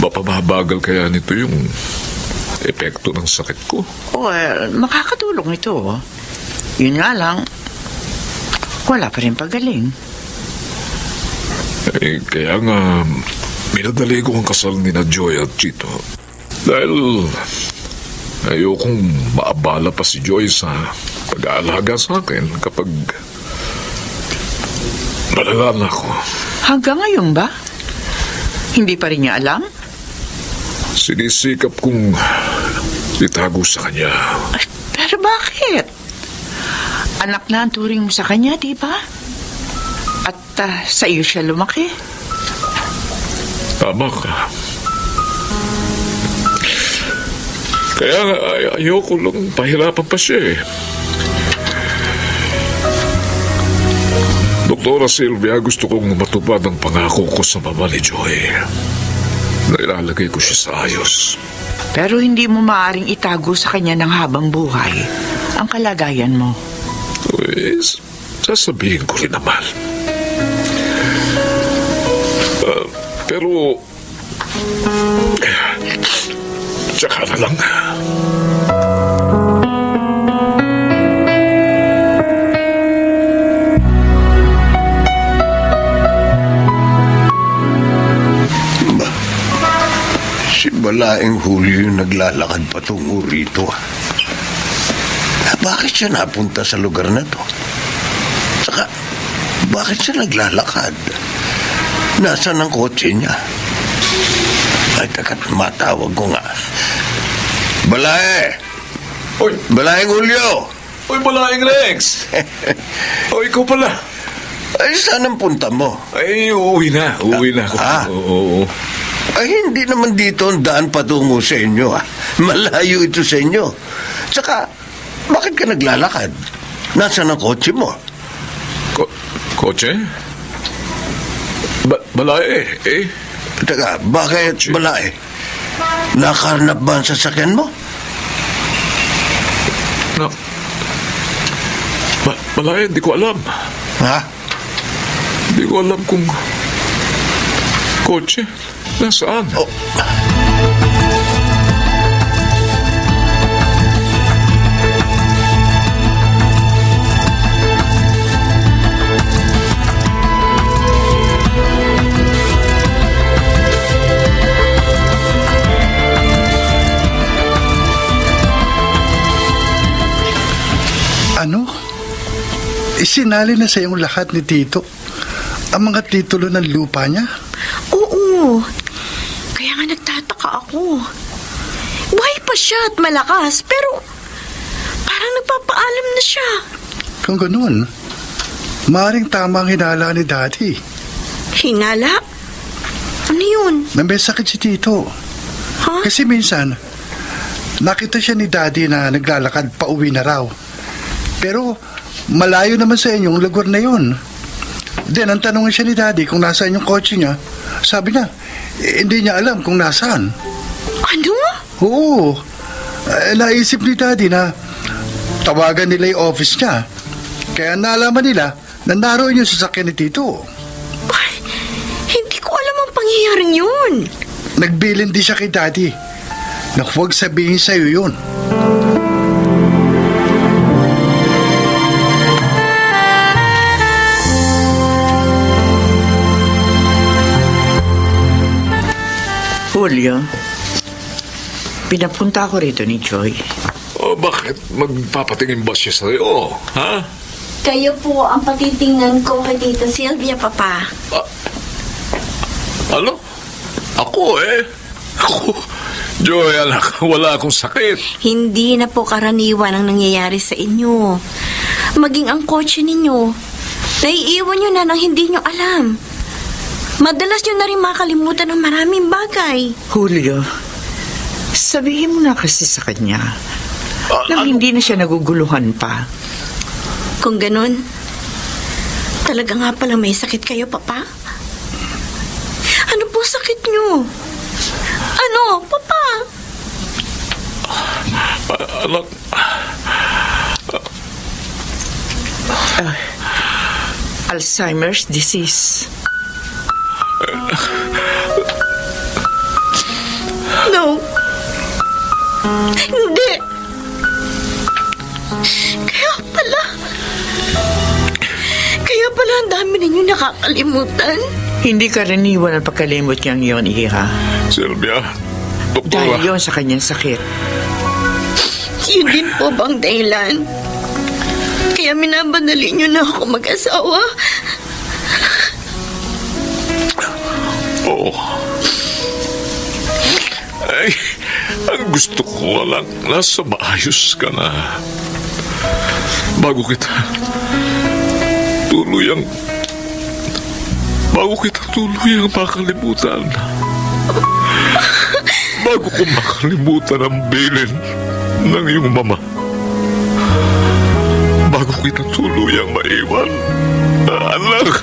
Mapababagal kaya nito yung epekto ng sakit ko. Makakatulong ito. Yun nga lang, wala pa rin pagaling. Kaya nga, minadali ko ang kasal ni na Joy at Chito. Dahil ayokong maabala pa si Joy sa pag-aalaga sa akin kapag malala na ako. Hanggang ngayon ba? Hindi pa rin niya alam? Sinisikap kong itago sa kanya. Ay, pero bakit? Anak na ang turing mo sa kanya, di ba? At sa iyo siya lumaki. Tama ka. Kaya ayoko lang pahirapan pa siya eh. Doktora Sylvia, gusto kong matupad ang pangako ko sa mama ni Joy. Na ilalagay ko siya sa ayos. Pero hindi mo maaaring itago sa kanya ng habang buhay ang kalagayan mo. Sasabihin ko rin naman. Pero tsaka na lang. Si Balaeng Julio yung naglalakad patungo rito. Bakit siya napunta sa lugar na to? Saka, bakit siya naglalakad? Nasaan ang kotse niya? Ay, takat, matawag ko nga. Balae! Oy! Balaeng Julio! Oy, Balaeng Rex! O, ikaw pala. Ay, saan ang punta mo? Ay, uuwi na. Uuwi na ako. Oo. Ay, hindi naman dito ang daan patungo sa inyo, ah. Malayo ito sa inyo. Tsaka, bakit ka naglalakad? Nasaan ang kotse mo? Kotse? Balae, eh? Teka, bakit Balae? Nakaharnap ba ang sasakyan mo? Balae, hindi ko alam. Ha? Hindi ko alam kung kotse. Nasaan? Oh. Ano? Isinali na sa iyong lahat ni Tito ang mga titulo ng lupa niya? Oo. Kaya nga nagtataka ako. Buhay pa siya at malakas, pero parang nagpapaalam na siya. Kung ganun, maaaring tama ang hinala ni Daddy. Hinala? Ano yun? May sakit si Tito. Ha? Kasi minsan, nakita siya ni Daddy na naglalakad pa uwi na raw. Pero malayo naman sa inyong lugar na yun. Then, ang tanongin siya ni Daddy kung nasaan yung kotse niya. Sabi niya, hindi niya alam kung nasaan. Ano? Oo. Naisip ni Daddy na tawagan nila yung office niya. Kaya naalaman nila na naroon yung sasakyan ni Tito. Ay, hindi ko alam ang pangyayaring yun. Nagbilin din siya kay Daddy na huwag sabihin sa'yo yun. Julio, pinapunta ko rito ni Joy. Bakit? Magpapatingin ba siya sa'yo? Ha? Kayo po ang patitingnan ko kay Tita Sylvia, Papa. Ano? Ako Ako, Joy, anak, wala akong sakit. Hindi na po karaniwan ang nangyayari sa inyo. Maging ang kotse ninyo, naiiwan nyo na nang hindi nyo alam. Madalas nyo na rin makalimutan ng maraming bagay. Julio, sabihin mo na kasi sa kanya na hindi na siya naguguluhan pa. Kung ganun, talaga nga pala may sakit kayo, Papa? Ano po sakit nyo? Ano, Papa? Anak, Alzheimer's disease. No. Hindi. Kaya pala ang dami ninyo nakakalimutan. Hindi karaniwan ang pagkalimot niyang iyon, Iha. Sylvia, Dahil doktora. yun sa kanyang sakit. Yun din po bang dahilan? Kaya minabadali nyo na ako mag-asawa? Oo. Ay, ang gusto ko lang, nasa maayos ka na. Bago kita tuluyang makalimutan. Bago ko makalimutan ang bilin ng iyong mama. Bago kita tuluyang maiwan, anak.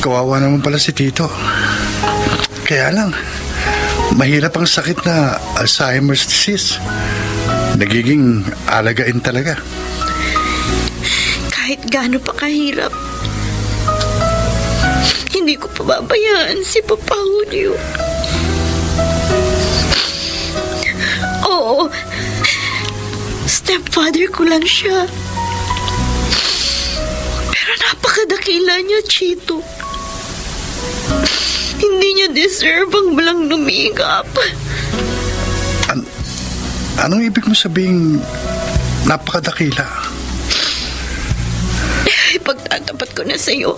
Kawawa naman pala si Tito. Kaya lang, mahirap ang sakit na Alzheimer's disease. Nagiging alagain talaga. Kahit gaano pa kahirap, hindi ko pababayaan si Papa Julio. Oo, stepfather ko lang siya. Pero napakadakila niya, Chito. Hindi niya deserve ang walang lumigap. Anong ibig mo sabing napakadakila? Ipagtatapat ko na sa'yo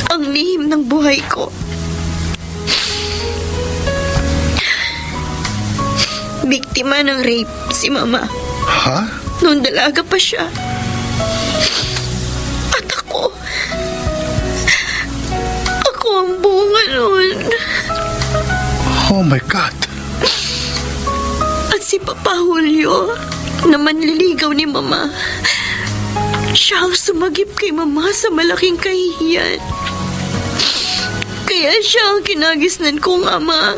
ang lihim ng buhay ko. Biktima ng rape si Mama. Ha? Noong dalaga pa siya. At ako ang bunga noon. Oh my God. At si Papa Julio, na manliligaw ni Mama, siya ang sumagip kay Mama sa malaking kahihiyan. Kaya siya ang kinagisnan kong ama.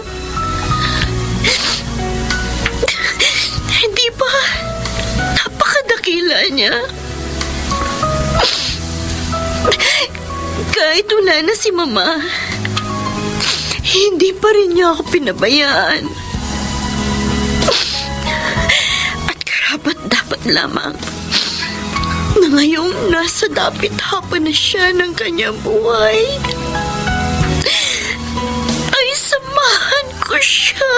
Hindi ba? Napakadakila niya. Kahit wala na si Mama, hindi pa rin niya ako pinabayaan. At karapat-dapat lamang na ngayong nasa dapit-hapon na siya ng kanyang buhay, ay samahan ko siya.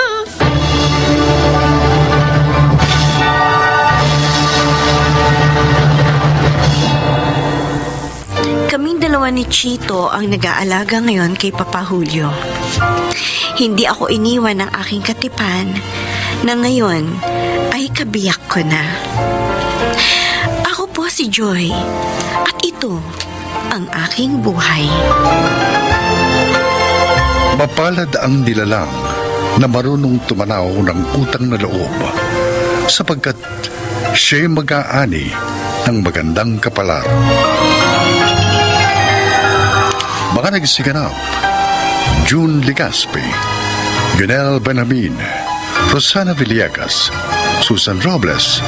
Kaming dalawa ni Chito ang nag-aalaga ngayon kay Papa Julio. Hindi ako iniwan ng aking katipan na ngayon ay kabiyak ko na. Ako po si Joy at ito ang aking buhay. Mapalad ang nilalang na marunong tumanaw ng utang na loob sapagkat siya'y mag-aani ng magandang kapalar. Mga nagsiganap: June Ligaspi, Yunel Benamin, Rosana Villegas, Susan Robles,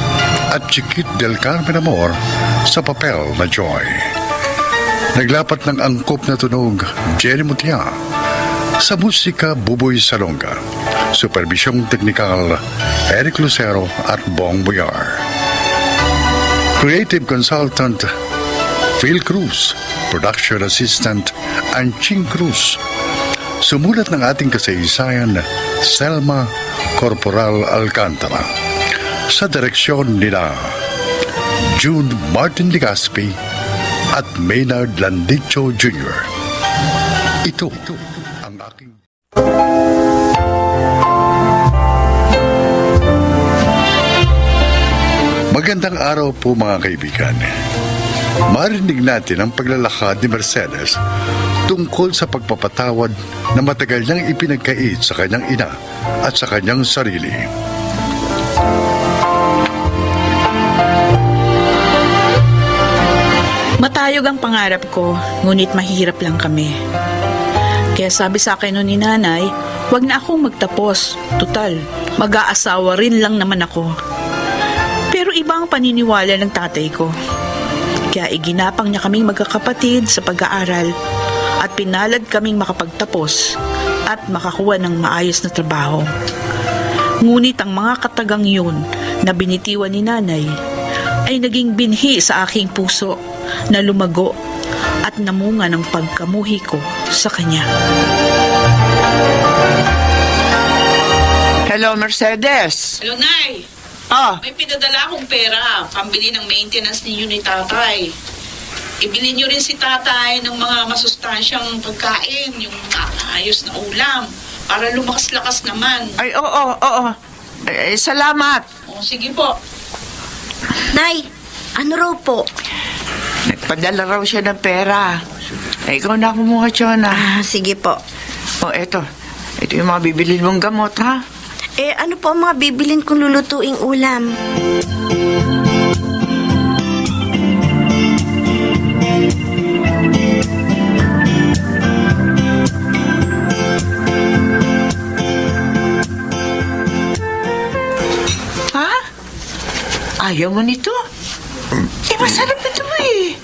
at Chiquit del Carmen Amor sa papel na Joy. Naglapat ng angkop na tunog Jerry Mutia, sa musika Buboy Salonga, superbisyong teknikal Eric Lucero at Bong Boyar. Creative Consultant Phil Cruz, Production Assistant Anching Cruz. Sumulat ng ating kasaysayan Selma Corporal Alcantara. Sa direksyon nila June Martin Legaspi at Maynard Landicho Jr. Ito ang aking... Magandang araw po mga kaibigan. Marinig natin ang paglalakad ni Mercedes tungkol sa pagpapatawad na matagal niyang ipinagkait sa kanyang ina at sa kanyang sarili. Matayog ang pangarap ko, ngunit mahirap lang kami. Kaya sabi sa akin nun ni nanay, wag na akong magtapos. Tutal, mag-aasawa rin lang naman ako. Pero iba ang paniniwala ng tatay ko. Kaya iginapang niya kaming magkakapatid sa pag-aaral at pinalad kaming makapagtapos at makakuha ng maayos na trabaho. Ngunit ang mga katagang yun na binitiwan ni nanay ay naging binhi sa aking puso na lumago at namunga ng pagkamuhi ko sa kanya. Hello, Mercedes. Hello, Nay! Ah, May pinadala akong pera, pambili ng maintenance ninyo ni tatay. Ibili nyo rin si tatay ng mga masustansyang pagkain, yung ayos na ulam, para lumakas-lakas naman. ay, oo. Salamat. O, sige po. Nay, ano raw po? Nagpadala raw siya ng pera. Ay, ikaw na kumuha, Chona. Sige po. O, eto. Ito yung mga bibilin mong gamot, ha? Ano po ang mga bibilin kong lulutuing ulam? Ha? Ayaw mo nito? Masarap ito eh.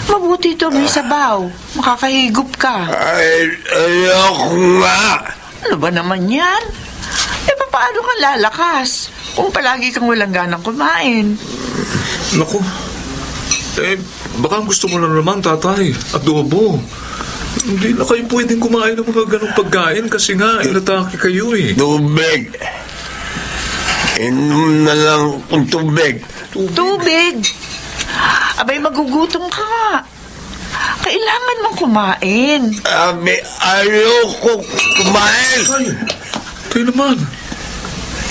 Mabuti ito, may sabaw. Makakahigop ka. Ay, ayoko nga. Ano ba naman yan? Paano kang lalakas kung palagi kang walang ganang kumain? Naku, baka gusto mo lang naman, tatay. Adobo. Hindi na kayo pwedeng kumain ng mga ganong pagkain kasi nga, inatake kayo eh. Tubig. Inom na lang ang tubig. Tubig? Abay, magugutom ka nga. Kailangan mong kumain. Ayoko kumain. Tayo naman.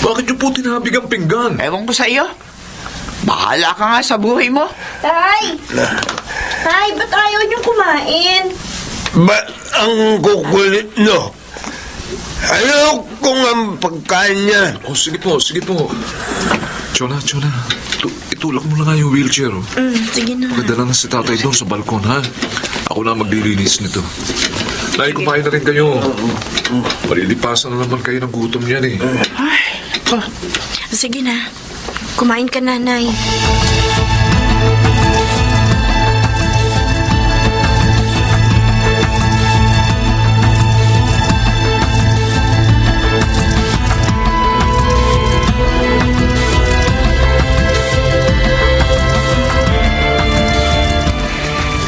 Bakit niyo po tinabig ang pinggan? Ewan ko sa iyo. Bahala ka nga sa buhay mo. Tay! Tay, ba't ayaw niyong kumain? Ba't ang kukulit no? Ayoko nga ang pagkain niya. Oh, sige po. Chona. Itulak mo na nga yung wheelchair. Oh. Sige na. Pagdala na si tatay doon sa balkon, ha? Ako na maglilinis nito. Nay, kumain na rin kayo. Malilipasan na naman kayo ng gutom yan eh. Sige na. Kumain ka, nanay.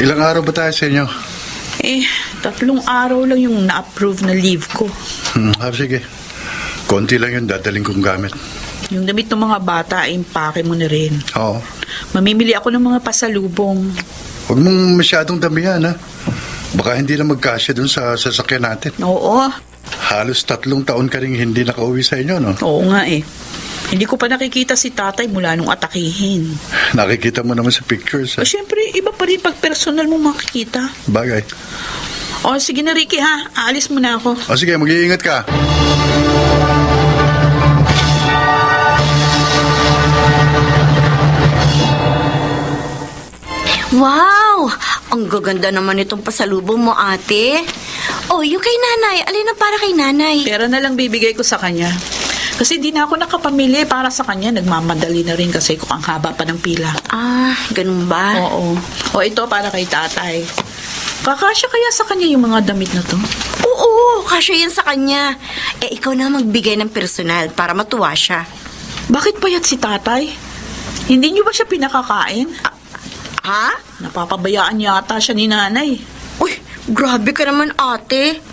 Ilang araw ba tayo sa inyo? 3 araw lang yung na-approve na leave ko. Sige. Konti lang yung dadaling kong gamit. Yung damit ng mga bata, impake mo na rin. Oo. Mamimili ako ng mga pasalubong. Huwag mong masyadong damihan, ha? Baka hindi na magkasya dun sa sasakyan natin. Oo. Halos 3 taon ka rin hindi nakauwi sa inyo, no? Oo nga eh. Hindi ko pa nakikita si tatay mula nung atakihin. Nakikita mo naman sa pictures, ha? Siyempre, iba pa rin pag personal mo makikita. Bagay. O, sige na Ricky ha. Aalis muna ako. Sige, mag-iingat ka. Wow! Ang gaganda naman itong pasalubong mo, ate. Yung kay nanay. Alin ang para kay nanay? Pera na lang bibigay ko sa kanya. Kasi di na ako nakapamili para sa kanya. Nagmamadali na rin kasi kung ang haba pa ng pila. Ganun ba? Oo. O ito para kay tatay. Kakasya kaya sa kanya yung mga damit na to? Oo, kasya yan sa kanya. Ikaw na magbigay ng personal para matuwa siya. Bakit payat si tatay? Hindi niyo ba siya pinakakain? Ha? Napapabayaan yata siya ni nanay. Uy, grabe ka naman, ate.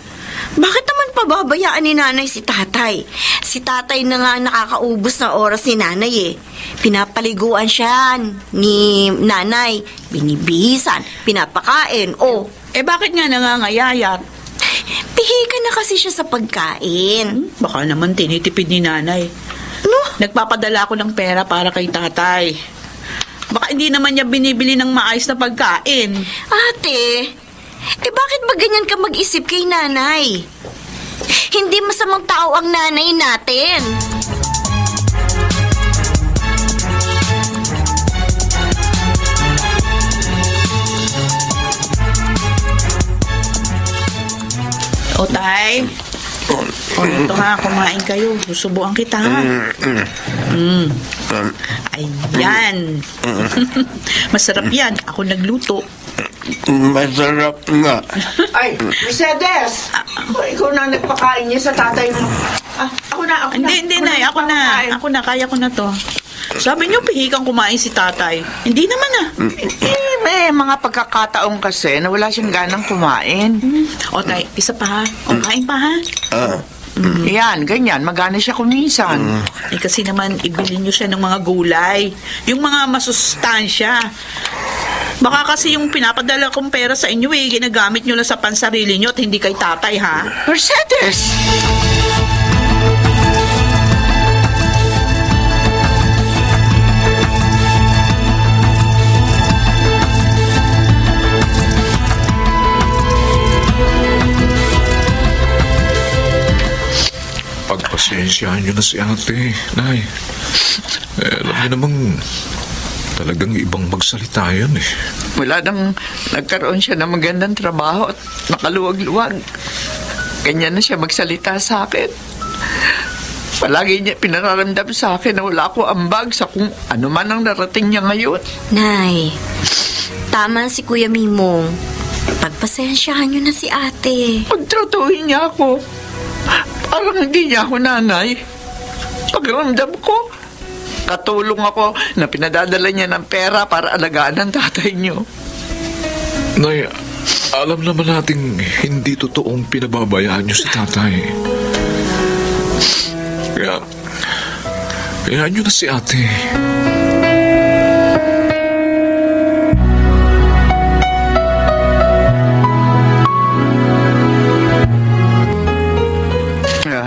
Bakit naman niyang pababayaan ni nanay si tatay. Si tatay na nga ang nakakaubos ng oras ni nanay eh. Pinapaliguan siya ni nanay. Binibihisan, pinapakain. Oh, Bakit nga nangangayayat? pihika na kasi siya sa pagkain. Baka naman tinitipid ni nanay. No? Nagpapadala ako ng pera para kay tatay. Baka hindi naman niya binibili ng maayos na pagkain. Ate, bakit ba ganyan ka mag-isip kay nanay? Hindi masamang tao ang nanay natin. O, tay. O, ito ha, kumain kayo. Susubuan kita, ha? Ayan. Masarap yan. Ako nagluto. Masarap nga. Ay, Mercedes! Ikaw na nagpakain niya sa tatay mo. Ako na. Hindi, nay. Ako na. Kaya ko na to. Sabi niyo, pihikang kumain si tatay. Hindi naman, May mga pagkakataon kasi na wala siyang ganang kumain. O, tay, isa pa, ha? O, kain pa, ha? Yan, ganyan. Magana siya kuminsan. Kasi naman, ibili niyo siya ng mga gulay. Yung mga masustansya. Baka kasi yung pinapadala kong pera sa inyo, ginagamit niyo lang sa pansarili niyo at hindi kay tatay, ha? Mercedes! Pagpasensyahan niyo na si ate, Nay. Alam niyo namang talagang ibang magsalita yun eh. Wala nang nagkaroon siya ng magandang trabaho at nakaluwag-luwag. Ganyan na siya magsalita sa akin. Palagi niya pinararamdam sa akin na wala ako ambag sa kung ano man ang narating niya ngayon. Nay, tama si Kuya Mimong. Pagpasensyahan niyo na si ate. Pagtratuhin niya ako, parang hindi niya ako nanay. Pagramdam ko, katulong ako na pinadadala niya ng pera para alagaan ang tatay niyo. Nay, alam naman nating hindi totoong pinababayaan niyo si tatay. Kaya niyo na si ate.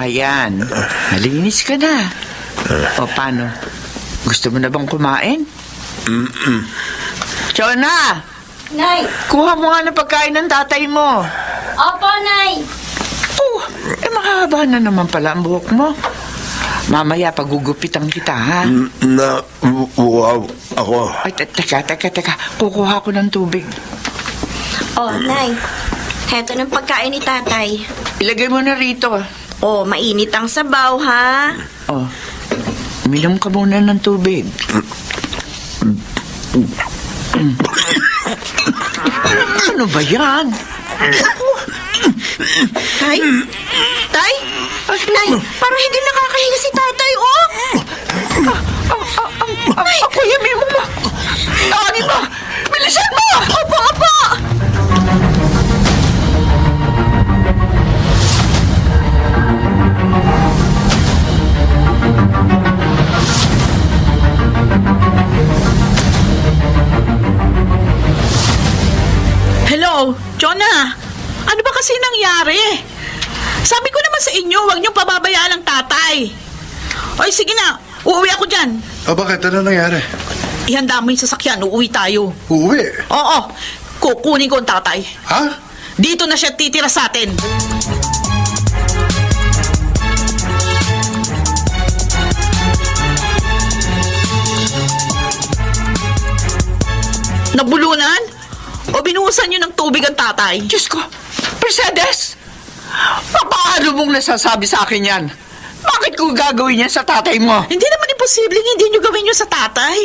Ayan, malinis ka na. O paano? Gusto mo na bang kumain? Chona! Nay! Kuha mo nga ng pagkain ng tatay mo. Opo, Nay! Mahaba na naman pala ang buhok mo. Mamaya pagugupitan kita, ha? Wow, ako. Ay, teka. Kukuha ko ng tubig. Oh, Nay. Heto ng pagkain ni tatay. Ilagay mo na rito. Oh, mainit ang sabaw, ha? Oh, uminom ka muna ng tubig. Ano ba yan? Tay? Tay? Nay, parang hindi nakakahinga si tatay, oh! Ako yamin mo ba? Tawagin mo! Bilisan mo! Opo! Hello, Jonah. Ano ba kasi nangyari? Sabi ko naman sa inyo, huwag niyong pababayaan ang tatay. Oy, sige na. Uuwi ako dyan. Bakit? Ano nangyari? Ihanda mo yung sasakyan. Uuwi tayo. Uuwi? Oo. Kukunin ko ang tatay. Ha? Dito na siya titira sa atin. Nabulunan? O binuhusan niyo ng tubig ang tatay? Diyos ko! Mercedes! Paano mong nasasabi sa akin yan? Bakit ko gagawin yan sa tatay mo? Hindi naman imposibleng hindi niyo gawin yun sa tatay.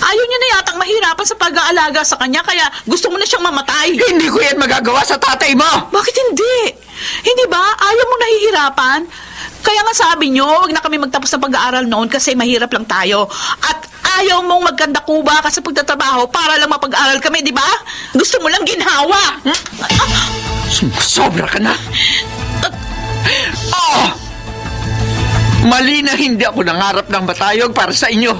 Ayaw niyo na yatang mahirapan sa pag-aalaga sa kanya, kaya gusto mo na siyang mamatay. Hindi ko yan magagawa sa tatay mo! Bakit hindi? Hindi ba? Ayaw mong nahihirapan? Kaya nga sabi niyo, huwag na kami magtapos ng pag-aaral noon kasi mahirap lang tayo. At ayaw mong magkandakuba ka sa pagtatrabaho para lang mapag-aral kami, di ba? Gusto mo lang ginhawa. Sobra ka na! Oo! Mali na hindi ako nangarap ng matayog para sa inyo.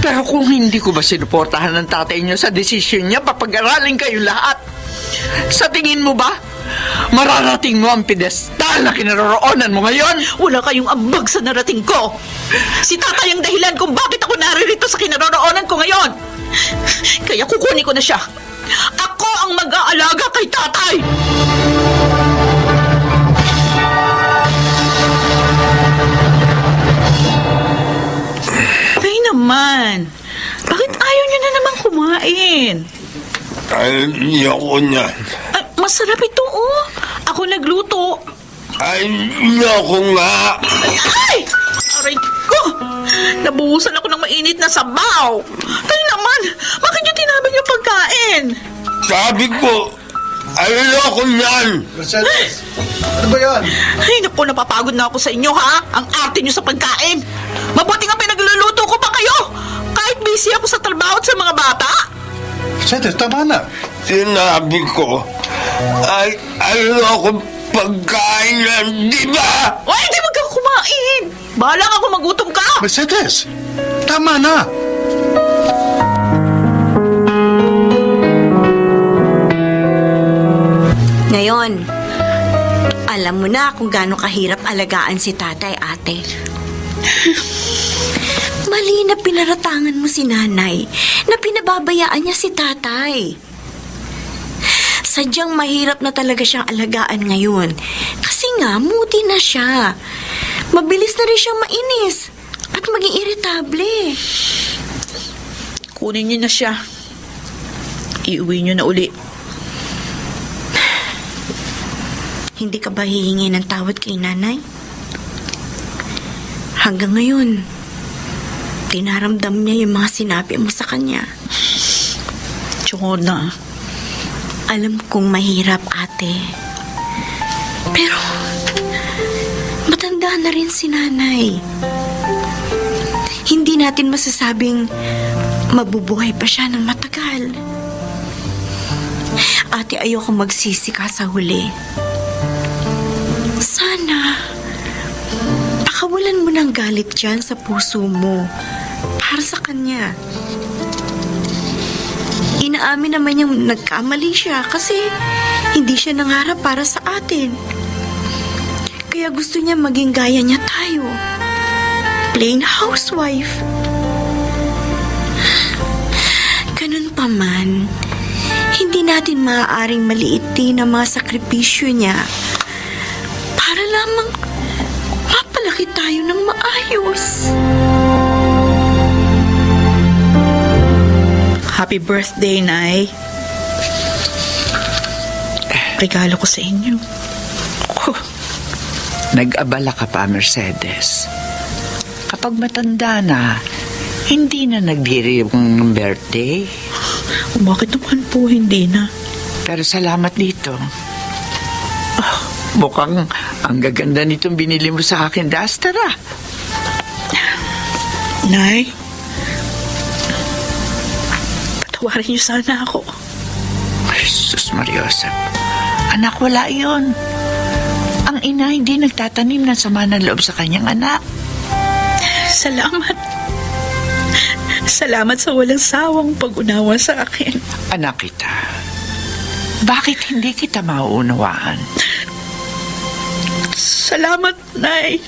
Pero kung hindi ko ba sinuportahan ng tatay niyo sa desisyon niya, papag-aralin kayo lahat. Sa tingin mo ba, mararating mo ang pedestal na kinaroroonan mo ngayon? Wala kayong ambag sa narating ko. Si tatay ang dahilan kung bakit ako naririto sa kinaroroonan ko ngayon. Kaya kukunin ko na siya. Ako ang mag-aalaga kay tatay. Tay naman, bakit ayaw niyo na naman kumain? Ayoko niya. Ay, masarap ito, oh. Ako nagluto. Ayoko nga. Ay! Aray ko! Nabuhusan ako ng mainit na sabaw. Tayo naman, bakit niyo tinabig yung pagkain? Sabi ko, ayoko niyan. Mercedes, ano ba yan? Ay, naku, napapagod na ako sa inyo, ha? Ang arte niyo sa pagkain. Mabuti nga pinagluluto ko pa kayo. Kahit busy ako sa trabaho at sa mga bata. Mercedes, tama na. Sinabi ko, ayoko pagkain yan, di ba? O, hindi wag kang kumain. Bahala ka kung magutom ka. Mercedes, tama na. Ngayon, alam mo na kung gaano kahirap alagaan si tatay, ate. Mali na pinaratangan mo si nanay na pinababayaan niya si tatay. Sadyang mahirap na talaga siyang alagaan ngayon. Kasi nga, moody na siya. Mabilis na rin siyang mainis at maging iritable. Kunin niyo na siya. Iuwi niyo na uli. Hindi ka ba hihingi ng tawad kay nanay? Hanggang ngayon, tinaramdam niya yung mga sinabi mo sa kanya. Jonah, Alam kong mahirap, ate. Pero, matanda na rin si nanay. Hindi natin masasabing mabubuhay pa siya ng matagal. Ate, ayoko magsisi ka sa huli. Sana, pakawalan mo ng galit dyan sa puso mo para sa kanya. Inaamin naman niyang nagkamali siya kasi hindi siya nangarap para sa atin. Kaya gusto niya maging gaya niya tayo. Plain housewife. Ganun pa man, hindi natin maaaring maliitin ang mga sakripisyo niya para lamang mapalaki tayo ng maayos. happy birthday, Nay. Regalo ko sa inyo. Nag-abala ka pa, Mercedes. Kapag matanda na, hindi na nagdiri yung birthday. Bakit naman po hindi na? Pero salamat dito. Mukhang ang gaganda nitong binili mo sa akin, Duster, ah. Nay, patawarin niyo sana ako. Ay, sus Mariosep. Anak, wala yun. Ang ina hindi nagtatanim ng sama ng loob sa kanyang anak. Salamat. Salamat sa walang sawang pag-unawa sa akin. Anak kita, bakit hindi kita mauunawaan? Salamat, Nay.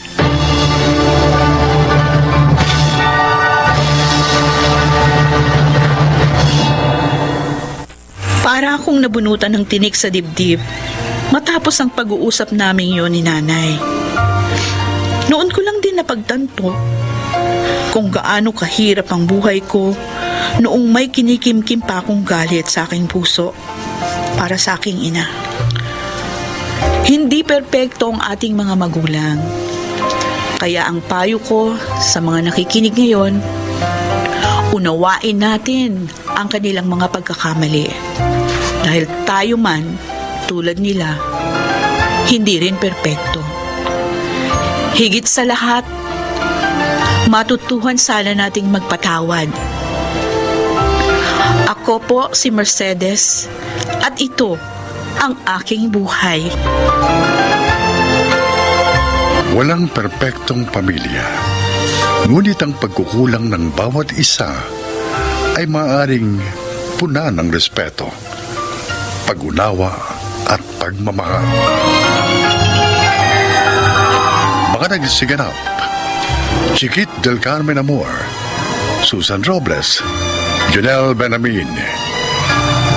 Para akong nabunutan ng tinik sa dibdib matapos ang pag-uusap namin yon ni Nanay. Noon ko lang din napagtanto kung gaano kahirap ang buhay ko noong may kinikimkim pa akong galit sa aking puso para sa aking ina. Hindi perpekto ang ating mga magulang. Kaya ang payo ko sa mga nakikinig ngayon, unawain natin ang kanilang mga pagkakamali. Dahil tayo man, tulad nila, hindi rin perpekto. Higit sa lahat, matutuhan sana nating magpatawad. Ako po si Mercedes at ito ang aking buhay. Walang perpektong pamilya. Ngunit ang pagkukulang ng bawat isa ay maaaring puna ng respeto, pag-unawa at pagmamahal. Mga nagsiganap: Chiquit del Carmen Amor, Susan Robles, Junel Benamin,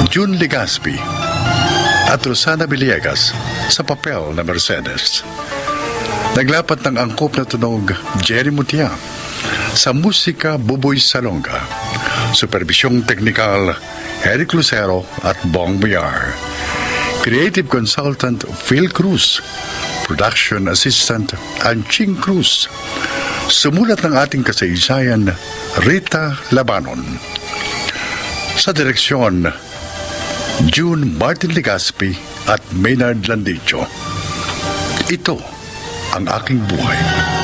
June Legaspi, at Rosana Villegas sa papel na Mercedes. Naglapat ng angkop na tunog Jerry Mutia, sa musika Buboy Salonga, supervisyong teknikal Eric Lucero at Bong Biar, creative consultant Phil Cruz, production assistant Anching Cruz. Sumulat ng ating kasaysayan Rita Labanon. Sa direksyon June Martin Legaspi at Maynard Landicho. Ito ang aking buhay.